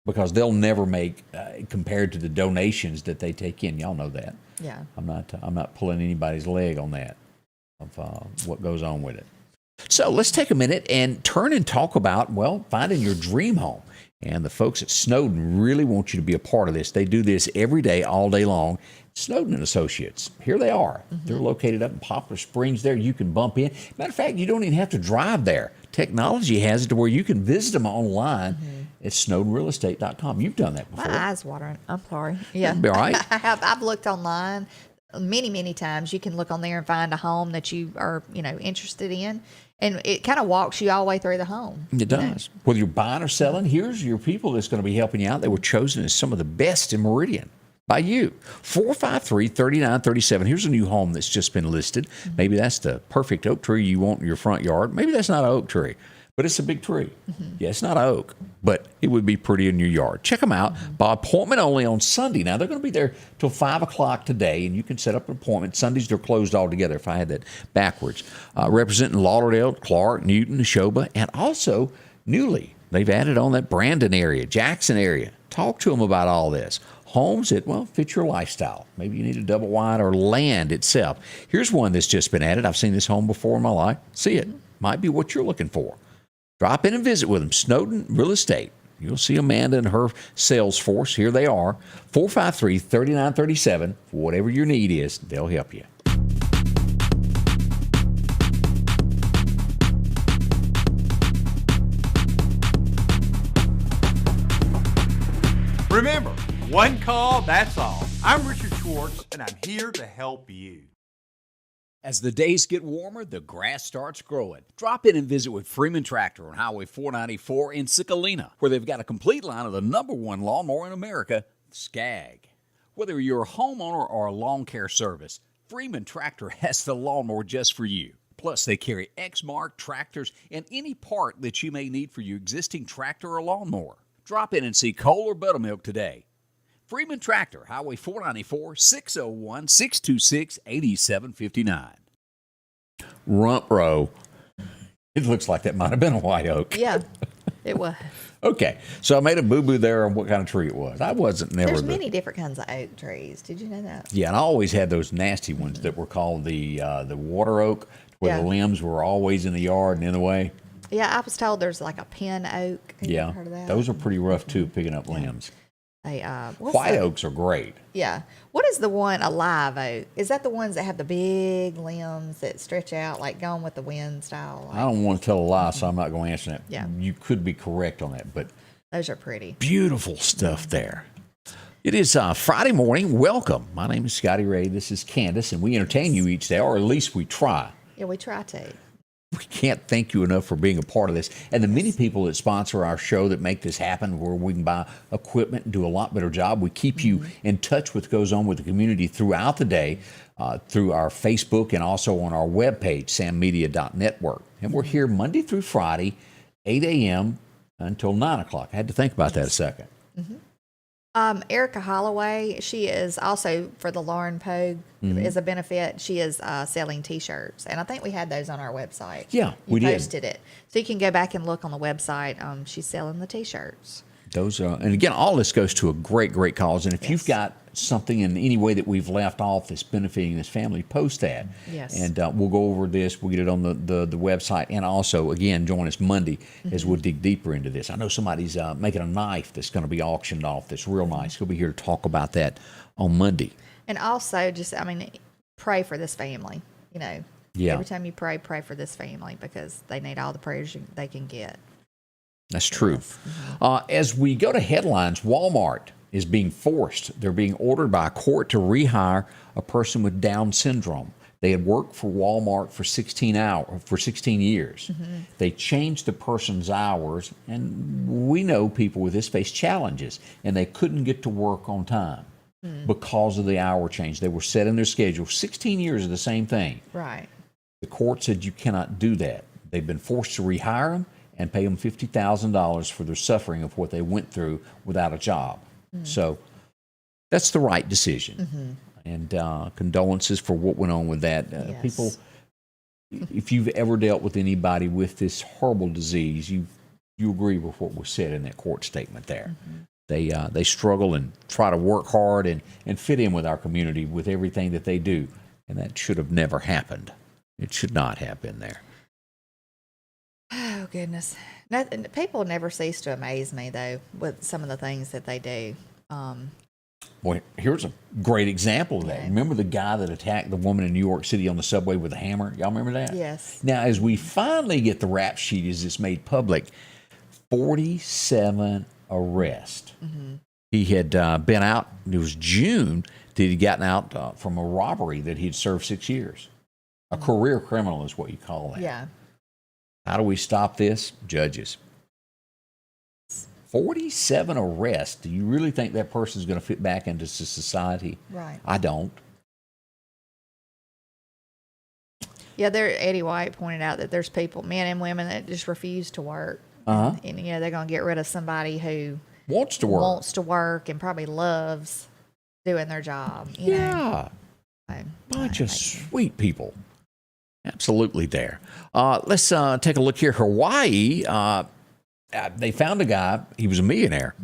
S2: Because they'll never make compared to the donations that they take in. Y'all know that.
S3: Yeah.
S2: I'm not pulling anybody's leg on that of what goes on with it. So let's take a minute and turn and talk about, finding your dream home. And the folks at Snowden really want you to be a part of this. They do this every day, all day long. Snowden and Associates, here they are. They're located up in Poplar Springs there. You can bump in. Matter of fact, you don't even have to drive there. Technology has it to where you can visit them online at snowdenrealestate.com. You've done that before.
S3: My eyes watering. I'm sorry. Yeah.
S2: Be all right.
S3: I have. I've looked online many, many times. You can look on there and find a home that you are, interested in. And it kind of walks you all the way through the home.
S2: It does. Whether you're buying or selling, here's your people that's going to be helping you out. They were chosen as some of the best in Meridian by you. 453-3937. Here's a new home that's just been listed. Maybe that's the perfect oak tree you want in your front yard. Maybe that's not an oak tree, but it's a big tree. Yeah, it's not an oak, but it would be pretty in your yard. Check them out by appointment only on Sunday. Now, they're going to be there till 5 o'clock today, and you can set up an appointment. Sundays, they're closed altogether, if I had that backwards. Representing Lauderdale, Clark, Newton, Neshoba, and also newly, they've added on that Brandon area, Jackson area. Talk to them about all this. Homes that, fit your lifestyle. Maybe you need a double wide or land itself. Here's one that's just been added. I've seen this home before in my life. See it. Might be what you're looking for. Drop in and visit with them. Snowden Real Estate. You'll see Amanda and her sales force. Here they are. 453-3937. For whatever your need is, they'll help you.
S4: Remember, one call, that's all. I'm Richard Schwartz, and I'm here to help you.
S7: As the days get warmer, the grass starts growing. Drop in and visit with Freeman Tractor on Highway 494 in Sicalina, where they've got a complete line of the #1 lawnmower in America, Skag. Whether you're a homeowner or a lawn care service, Freeman Tractor has the lawnmower just for you. Plus, they carry Exmark tractors and any part that you may need for your existing tractor or lawnmower. Drop in and see Cole or Buttermilk today. Freeman Tractor, Highway 494, 601-626-8759.
S2: Rump row. It looks like that might have been a white oak.
S3: Yeah. It was.
S2: Okay, so I made a boo-boo there on what kind of tree it was. I wasn't never.
S3: There's many different kinds of oak trees. Did you know that?
S2: Yeah, and I always had those nasty ones that were called the water oak, where the limbs were always in the yard and in the way.
S3: Yeah, I was told there's like a pin oak. Have you ever heard of that?
S2: Those are pretty rough too, picking up limbs.
S3: White
S2: oaks are great.
S3: Yeah. What is the one, a live oak? Is that the ones that have the big limbs that stretch out, like Gone with the Wind style?
S2: I don't want to tell a lie, so I'm not going to answer that.
S3: Yeah.
S2: You could be correct on that, but
S3: those are pretty.
S2: Beautiful stuff there. It is Friday morning. Welcome. My name is Scotty Ray. This is Candace, and we entertain you each day, or at least we try.
S3: Yeah, we try to.
S2: We can't thank you enough for being a part of this. And the many people that sponsor our show that make this happen, where we can buy equipment and do a lot better job. We keep you in touch with what goes on with the community throughout the day through our Facebook and also on our webpage, sammedia.network. And we're here Monday through Friday, 8 a.m. until 9 o'clock. I had to think about that a second.
S3: Erica Holloway, she is also for the Lauren Pogue as a benefit. She is selling T-shirts, and I think we had those on our website.
S2: Yeah, we
S3: did.
S2: did.
S3: Posted it, so you can go back and look on the website. She's selling the T-shirts.
S2: Those are, and again, all this goes to a great, great cause. And if you've got something in any way that we've left off that's benefiting this family, post that.
S3: Yes.
S2: And we'll go over this. We'll get it on the website. And also, again, join us Monday as we'll dig deeper into this. I know somebody's making a knife that's going to be auctioned off that's real nice. He'll be here to talk about that on Monday.
S3: And also, just, pray for this family. Every time you pray for this family, because they need all the prayers they can get.
S2: That's true. As we go to headlines, Walmart is being forced. They're being ordered by a court to rehire a person with Down syndrome. They had worked for Walmart for 16 years. They changed the person's hours, and we know people with this face challenges, and they couldn't get to work on time because of the hour change. They were set in their schedule. 16 years of the same thing.
S3: Right.
S2: The court said you cannot do that. They've been forced to rehire them and pay them $50,000 for their suffering of what they went through without a job. So that's the right decision. And condolences for what went on with that.
S3: Yes.
S2: People, if you've ever dealt with anybody with this horrible disease, you agree with what was said in that court statement there. They struggle and try to work hard and fit in with our community with everything that they do. And that should have never happened. It should not have been there.
S3: Oh, goodness. People never cease to amaze me, though, with some of the things that they do.
S2: Boy, here's a great example of that.
S3: Yeah.
S2: Remember the guy that attacked the woman in New York City on the subway with a hammer? Y'all remember that?
S3: Yes.
S2: Now, as we finally get the rap sheet as it's made public, 47 arrests. He had been out, it was June that he'd gotten out from a robbery that he'd served 6 years. A career criminal is what you call that.
S3: Yeah.
S2: How do we stop this? Judges. 47 arrests. Do you really think that person's going to fit back into society?
S3: Right.
S2: I don't.
S3: Yeah, Eddie White pointed out that there's people, men and women, that just refuse to work.
S2: Uh-huh.
S3: And they're going to get rid of somebody who
S2: Wants to work.
S3: And probably loves doing their job.
S2: Yeah. Bunch of sweet people. Absolutely there. Let's take a look here. Hawaii, they found a guy. He was a millionaire.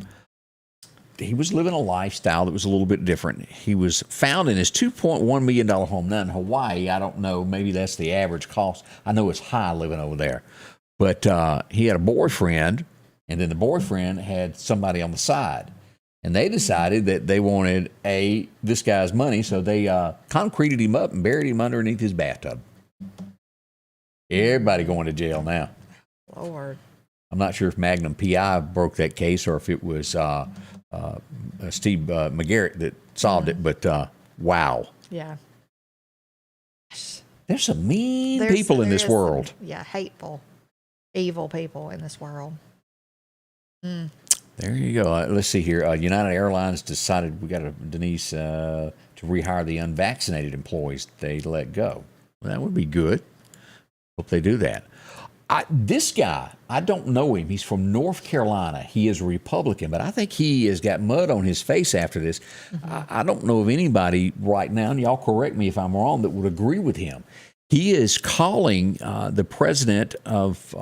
S2: He was living a lifestyle that was a little bit different. He was found in his $2.1 million home. Now in Hawaii, I don't know, maybe that's the average cost. I know it's high living over there. But he had a boyfriend, and then the boyfriend had somebody on the side. And they decided that they wanted this guy's money, so they concreted him up and buried him underneath his bathtub. Everybody going to jail now.
S3: Lord.
S2: I'm not sure if Magnum PI broke that case or if it was Steve McGarrett that solved it, but wow.
S3: Yeah.
S2: There's some mean people in this world.
S3: Hateful, evil people in this world.
S2: There you go. Let's see here. United Airlines decided we got Denise to rehire the unvaccinated employees they let go. Well, that would be good. Hope they do that. This guy, I don't know him. He's from North Carolina. He is a Republican, but I think he has got mud on his face after this. I don't know of anybody right now, and y'all correct me if I'm wrong, that would agree with him. He is calling the president of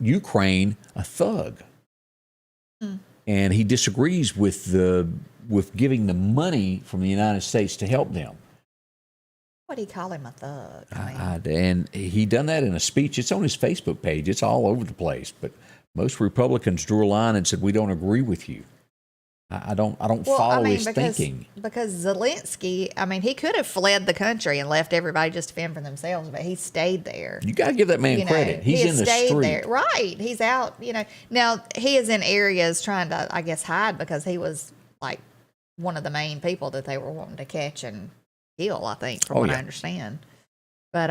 S2: Ukraine a thug, and he disagrees with giving the money from the United States to help them.
S3: What do you call him, a thug?
S2: And he done that in a speech. It's on his Facebook page. It's all over the place. But most Republicans drew a line and said, "We don't agree with you." I don't follow his thinking.
S3: Because Zelensky, he could have fled the country and left everybody just to fend for themselves, but he stayed there.
S2: You got to give that man credit. He's in the street.
S3: There. Right. He's out, Now, he is in areas trying to, I guess, hide because he was, like, one of the main people that they were wanting to catch and kill, I think, from what I understand. But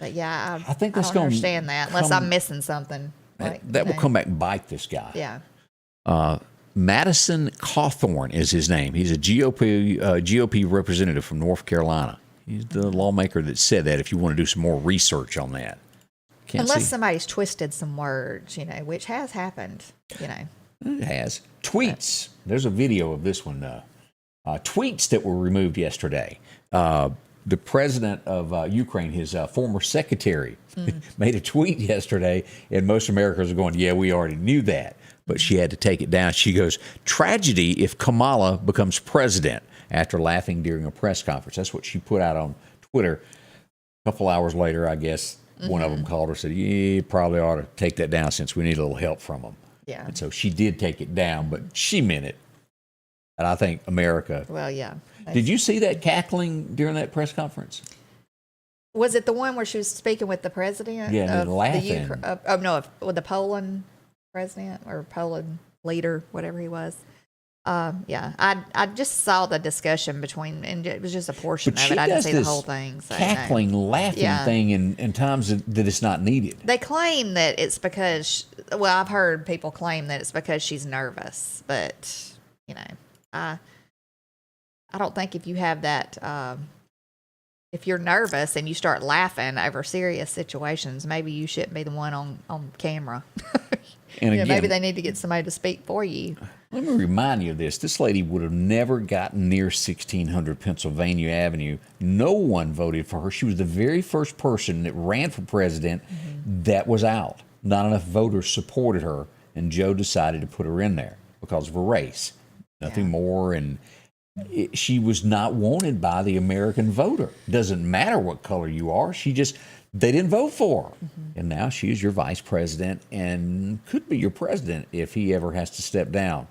S3: yeah,
S2: I think
S3: I don't understand that unless I'm missing something.
S2: That will come back and bite this guy.
S3: Yeah.
S2: Madison Cawthorn is his name. He's a GOP representative from North Carolina. He's the lawmaker that said that. If you want to do some more research on that,
S3: unless somebody's twisted some words, which has happened,
S2: It has. Tweets. There's a video of this one. Tweets that were removed yesterday. The president of Ukraine, his former secretary, made a tweet yesterday, and most Americans are going, "Yeah, we already knew that." But she had to take it down. She goes, "Tragedy if Kamala becomes president," after laughing during a press conference. That's what she put out on Twitter. A couple hours later, I guess, one of them called her and said, "You probably ought to take that down since we need a little help from them."
S3: Yeah.
S2: And so she did take it down, but she meant it. And I think America...
S3: Well, yeah.
S2: Did you see that cackling during that press conference?
S3: Was it the one where she was speaking with the president?
S2: Yeah, laughing.
S3: With the Poland president or Poland leader, whatever he was. Yeah, I just saw the discussion between, and it was just a portion of it. I didn't see the whole thing. So,
S2: cackling, laughing thing in times that it's not needed.
S3: They claim that it's because, I've heard people claim that it's because she's nervous, but, I don't think if you have that, if you're nervous and you start laughing over serious situations, maybe you shouldn't be the one on camera.
S2: And again,
S3: maybe they need to get somebody to speak for you.
S2: Let me remind you of this. This lady would have never gotten near 1600 Pennsylvania Avenue. No one voted for her. She was the very first person that ran for president that was out. Not enough voters supported her, and Joe decided to put her in there because of her race. Nothing more, and she was not wanted by the American voter. Doesn't matter what color you are. They didn't vote for her. And now she is your vice president and could be your president if he ever has to step down.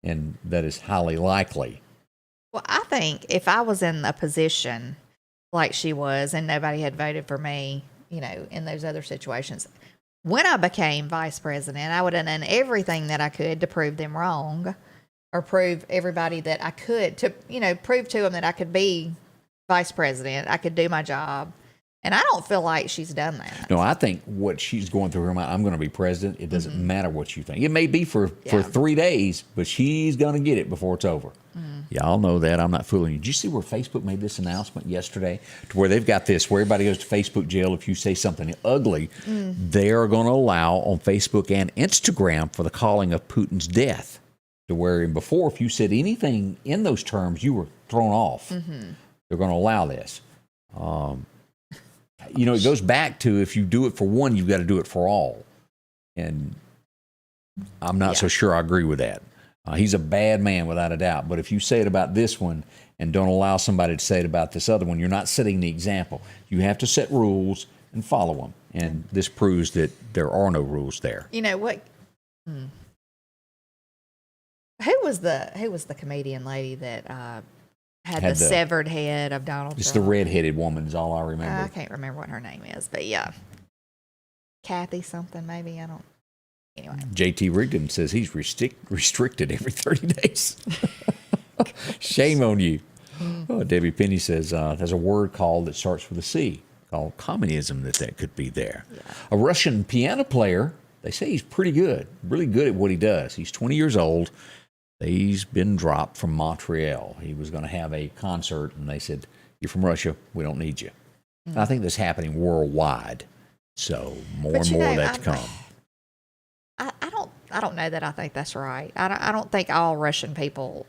S2: And that is highly likely.
S3: Well, I think if I was in a position like she was and nobody had voted for me, in those other situations, when I became vice president, I would have done everything that I could to prove them wrong, or prove everybody that I could to, prove to them that I could be vice president. I could do my job. And I don't feel like she's done that.
S2: No, I think what she's going through her mind, I'm going to be president. It doesn't matter what you think. It may be for 3 days, but she's going to get it before it's over. Y'all know that. I'm not fooling you. Did you see where Facebook made this announcement yesterday? To where they've got this, where everybody goes to Facebook jail if you say something ugly. They are going to allow on Facebook and Instagram for the calling of Putin's death. To where before, if you said anything in those terms, you were thrown off. They're going to allow this. It goes back to if you do it for one, you've got to do it for all. And I'm not so sure I agree with that. He's a bad man without a doubt. But if you say it about this one and don't allow somebody to say it about this other one, you're not setting the example. You have to set rules and follow them. And this proves that there are no rules there.
S3: You know what? Who was the comedian lady that had the severed head of Donald Trump?
S2: It's the redheaded woman is all I remember.
S3: I can't remember what her name is, but yeah. Kathy something, maybe. I don't. Anyway.
S2: JT Rigdon says he's restricted every 30 days. Shame on you. Oh, Debbie Penny says there's a word that starts with a C, called communism, that could be there. Yeah. A Russian piano player, they say he's pretty good, really good at what he does. He's 20 years old. He's been dropped from Montreal. He was going to have a concert, and they said, "You're from Russia. We don't need you." I think that's happening worldwide. So more and more of that to come.
S3: I don't know that I think that's right. I don't think all Russian people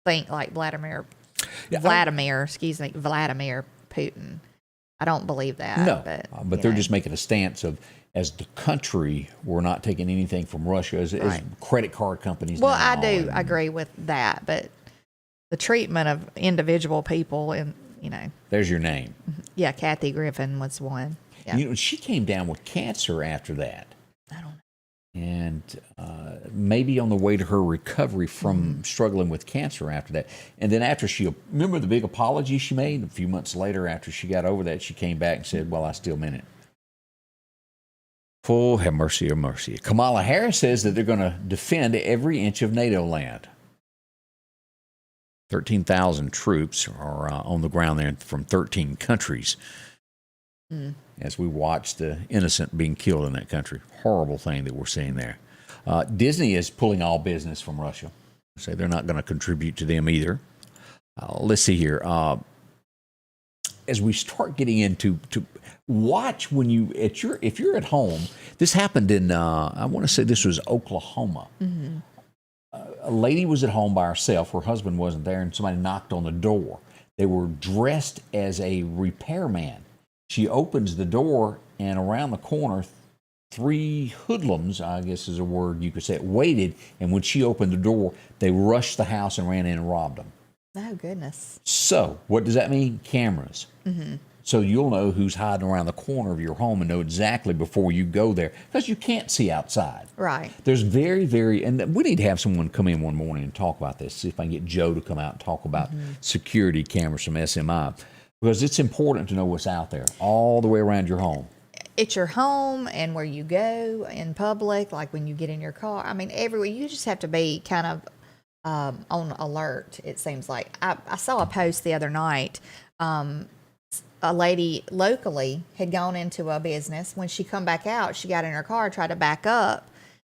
S3: think like Vladimir Putin. I don't believe that.
S2: No,
S3: but
S2: they're just making a stance of, as the country, we're not taking anything from Russia as credit card companies.
S3: Well,
S2: now,
S3: I do agree with that, but the treatment of individual people, and
S2: there's your name.
S3: Yeah, Kathy Griffin was one. Yeah.
S2: She came down with cancer after that.
S3: I don't know.
S2: And maybe on the way to her recovery from struggling with cancer after that. And then after remember the big apology she made? A few months later, after she got over that, she came back and said, well, I still meant it. Oh, have mercy, have mercy. Kamala Harris says that they're going to defend every inch of NATO land. 13,000 troops are on the ground there from 13 countries. As we watch the innocent being killed in that country. Horrible thing that we're seeing there. Disney is pulling all business from Russia. So they're not going to contribute to them either. Let's see here. As we start getting into to watch when if you're at home, this happened in, I want to say this was Oklahoma. A lady was at home by herself. Her husband wasn't there, and somebody knocked on the door. They were dressed as a repairman. She opens the door, and around the corner, 3 hoodlums, I guess is a word you could say, waited. And when she opened the door, they rushed the house and ran in and robbed them.
S3: Oh, goodness.
S2: So what does that mean? Cameras. So you'll know who's hiding around the corner of your home and know exactly before you go there, because you can't see outside.
S3: Right.
S2: There's and we need to have someone come in one morning and talk about this, see if I can get Joe to come out and talk about security cameras from SMI. Because it's important to know what's out there all the way around your home.
S3: It's your home and where you go in public, like when you get in your car. I mean, everywhere. You just have to be kind of on alert, it seems like. I saw a post the other night. A lady locally had gone into a business. When she come back out, she got in her car, tried to back up,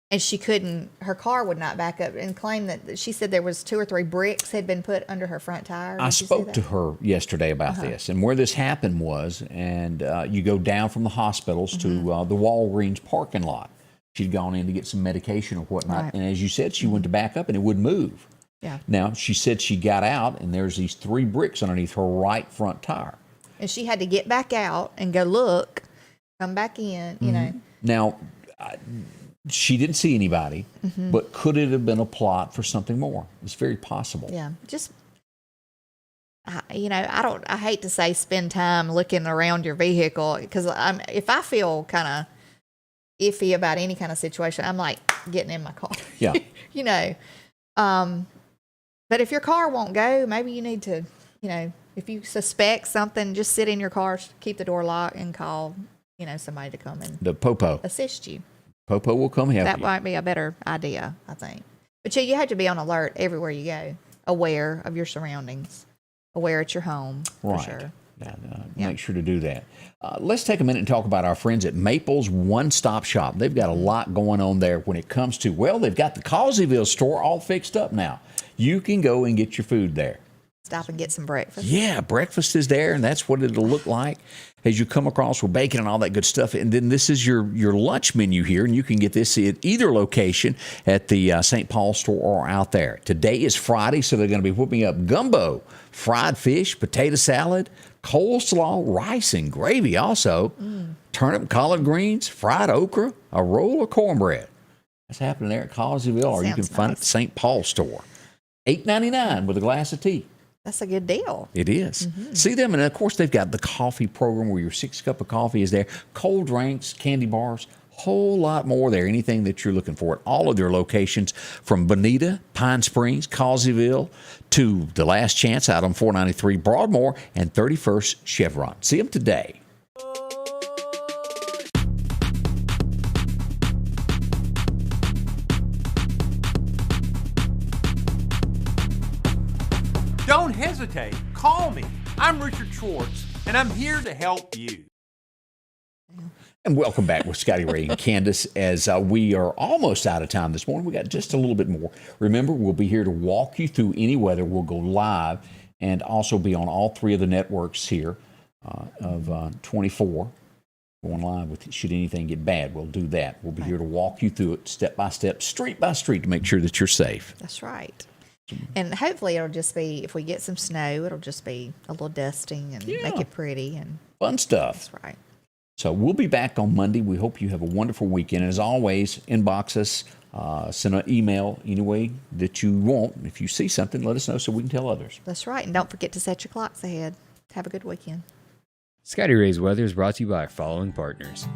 S3: and she couldn't. Her car would not back up, and claimed that she said there was 2 or 3 bricks had been put under her front tire.
S2: I spoke to her yesterday about this, and where this happened was, and you go down from the hospitals to the Walgreens parking lot. She'd gone in to get some medication or whatnot, and as you said, she went to back up, and it wouldn't move.
S3: Yeah.
S2: Now, she said she got out, and there's these 3 bricks underneath her right front tire.
S3: And she had to get back out and go look, come back in, you know.
S2: Now, she didn't see anybody, but could it have been a plot for something more? It's very possible.
S3: Yeah, just, I hate to say spend time looking around your vehicle, because if I feel kind of iffy about any kind of situation, I'm like getting in my car.
S2: Yeah.
S3: But if your car won't go, maybe you need to, if you suspect something, just sit in your car, keep the door locked, and call, somebody to come and
S2: the Popo
S3: assist you.
S2: Popo will come help you.
S3: That might be a better idea, I think. But you have to be on alert everywhere you go, aware of your surroundings, aware at your home, for sure.
S2: Make sure to do that. Let's take a minute and talk about our friends at Maple's One Stop Shop. They've got a lot going on there when it comes to, they've got the Causeyville store all fixed up now. You can go and get your food there.
S3: Stop and get some breakfast.
S2: Yeah, breakfast is there, and that's what it'll look like as you come across with bacon and all that good stuff. And then this is your lunch menu here, and you can get this at either location at the St. Paul store or out there. Today is Friday, so they're going to be whipping up gumbo, fried fish, potato salad, coleslaw, rice, and gravy also, turnip, collard greens, fried okra, a roll of cornbread. That's happening there at Causeyville, or you can find it at the St. Paul store. $8.99 with a glass of tea.
S3: That's a good deal.
S2: It is. See them, and of course they've got the coffee program where your 6 cup of coffee is there, cold drinks, candy bars, whole lot more there. Anything that you're looking for at all of their locations, from Bonita, Pine Springs, Causeyville, to the Last Chance out on 493 Broadmoor and 31st Chevron. See them today.
S4: Don't hesitate. Call me. I'm Richard Schwartz, and I'm here to help you.
S2: And welcome back with Scotty Ray and Candace, as we are almost out of time this morning. We got just a little bit more. Remember, we'll be here to walk you through any weather. We'll go live and also be on all 3 of the networks here of 24. Going live with should anything get bad, we'll do that. We'll be here to walk you through it step by step, street by street, to make sure that you're safe.
S3: That's right. And hopefully it'll just be, if we get some snow, it'll just be a little dusting and make it pretty and
S2: fun stuff.
S3: That's right.
S2: So we'll be back on Monday. We hope you have a wonderful weekend. And as always, inbox us, send an email any way that you want. If you see something, let us know so we can tell others.
S3: That's right. And don't forget to set your clocks ahead. Have a good weekend.
S1: Scotty Ray's Weather is brought to you by our following partners: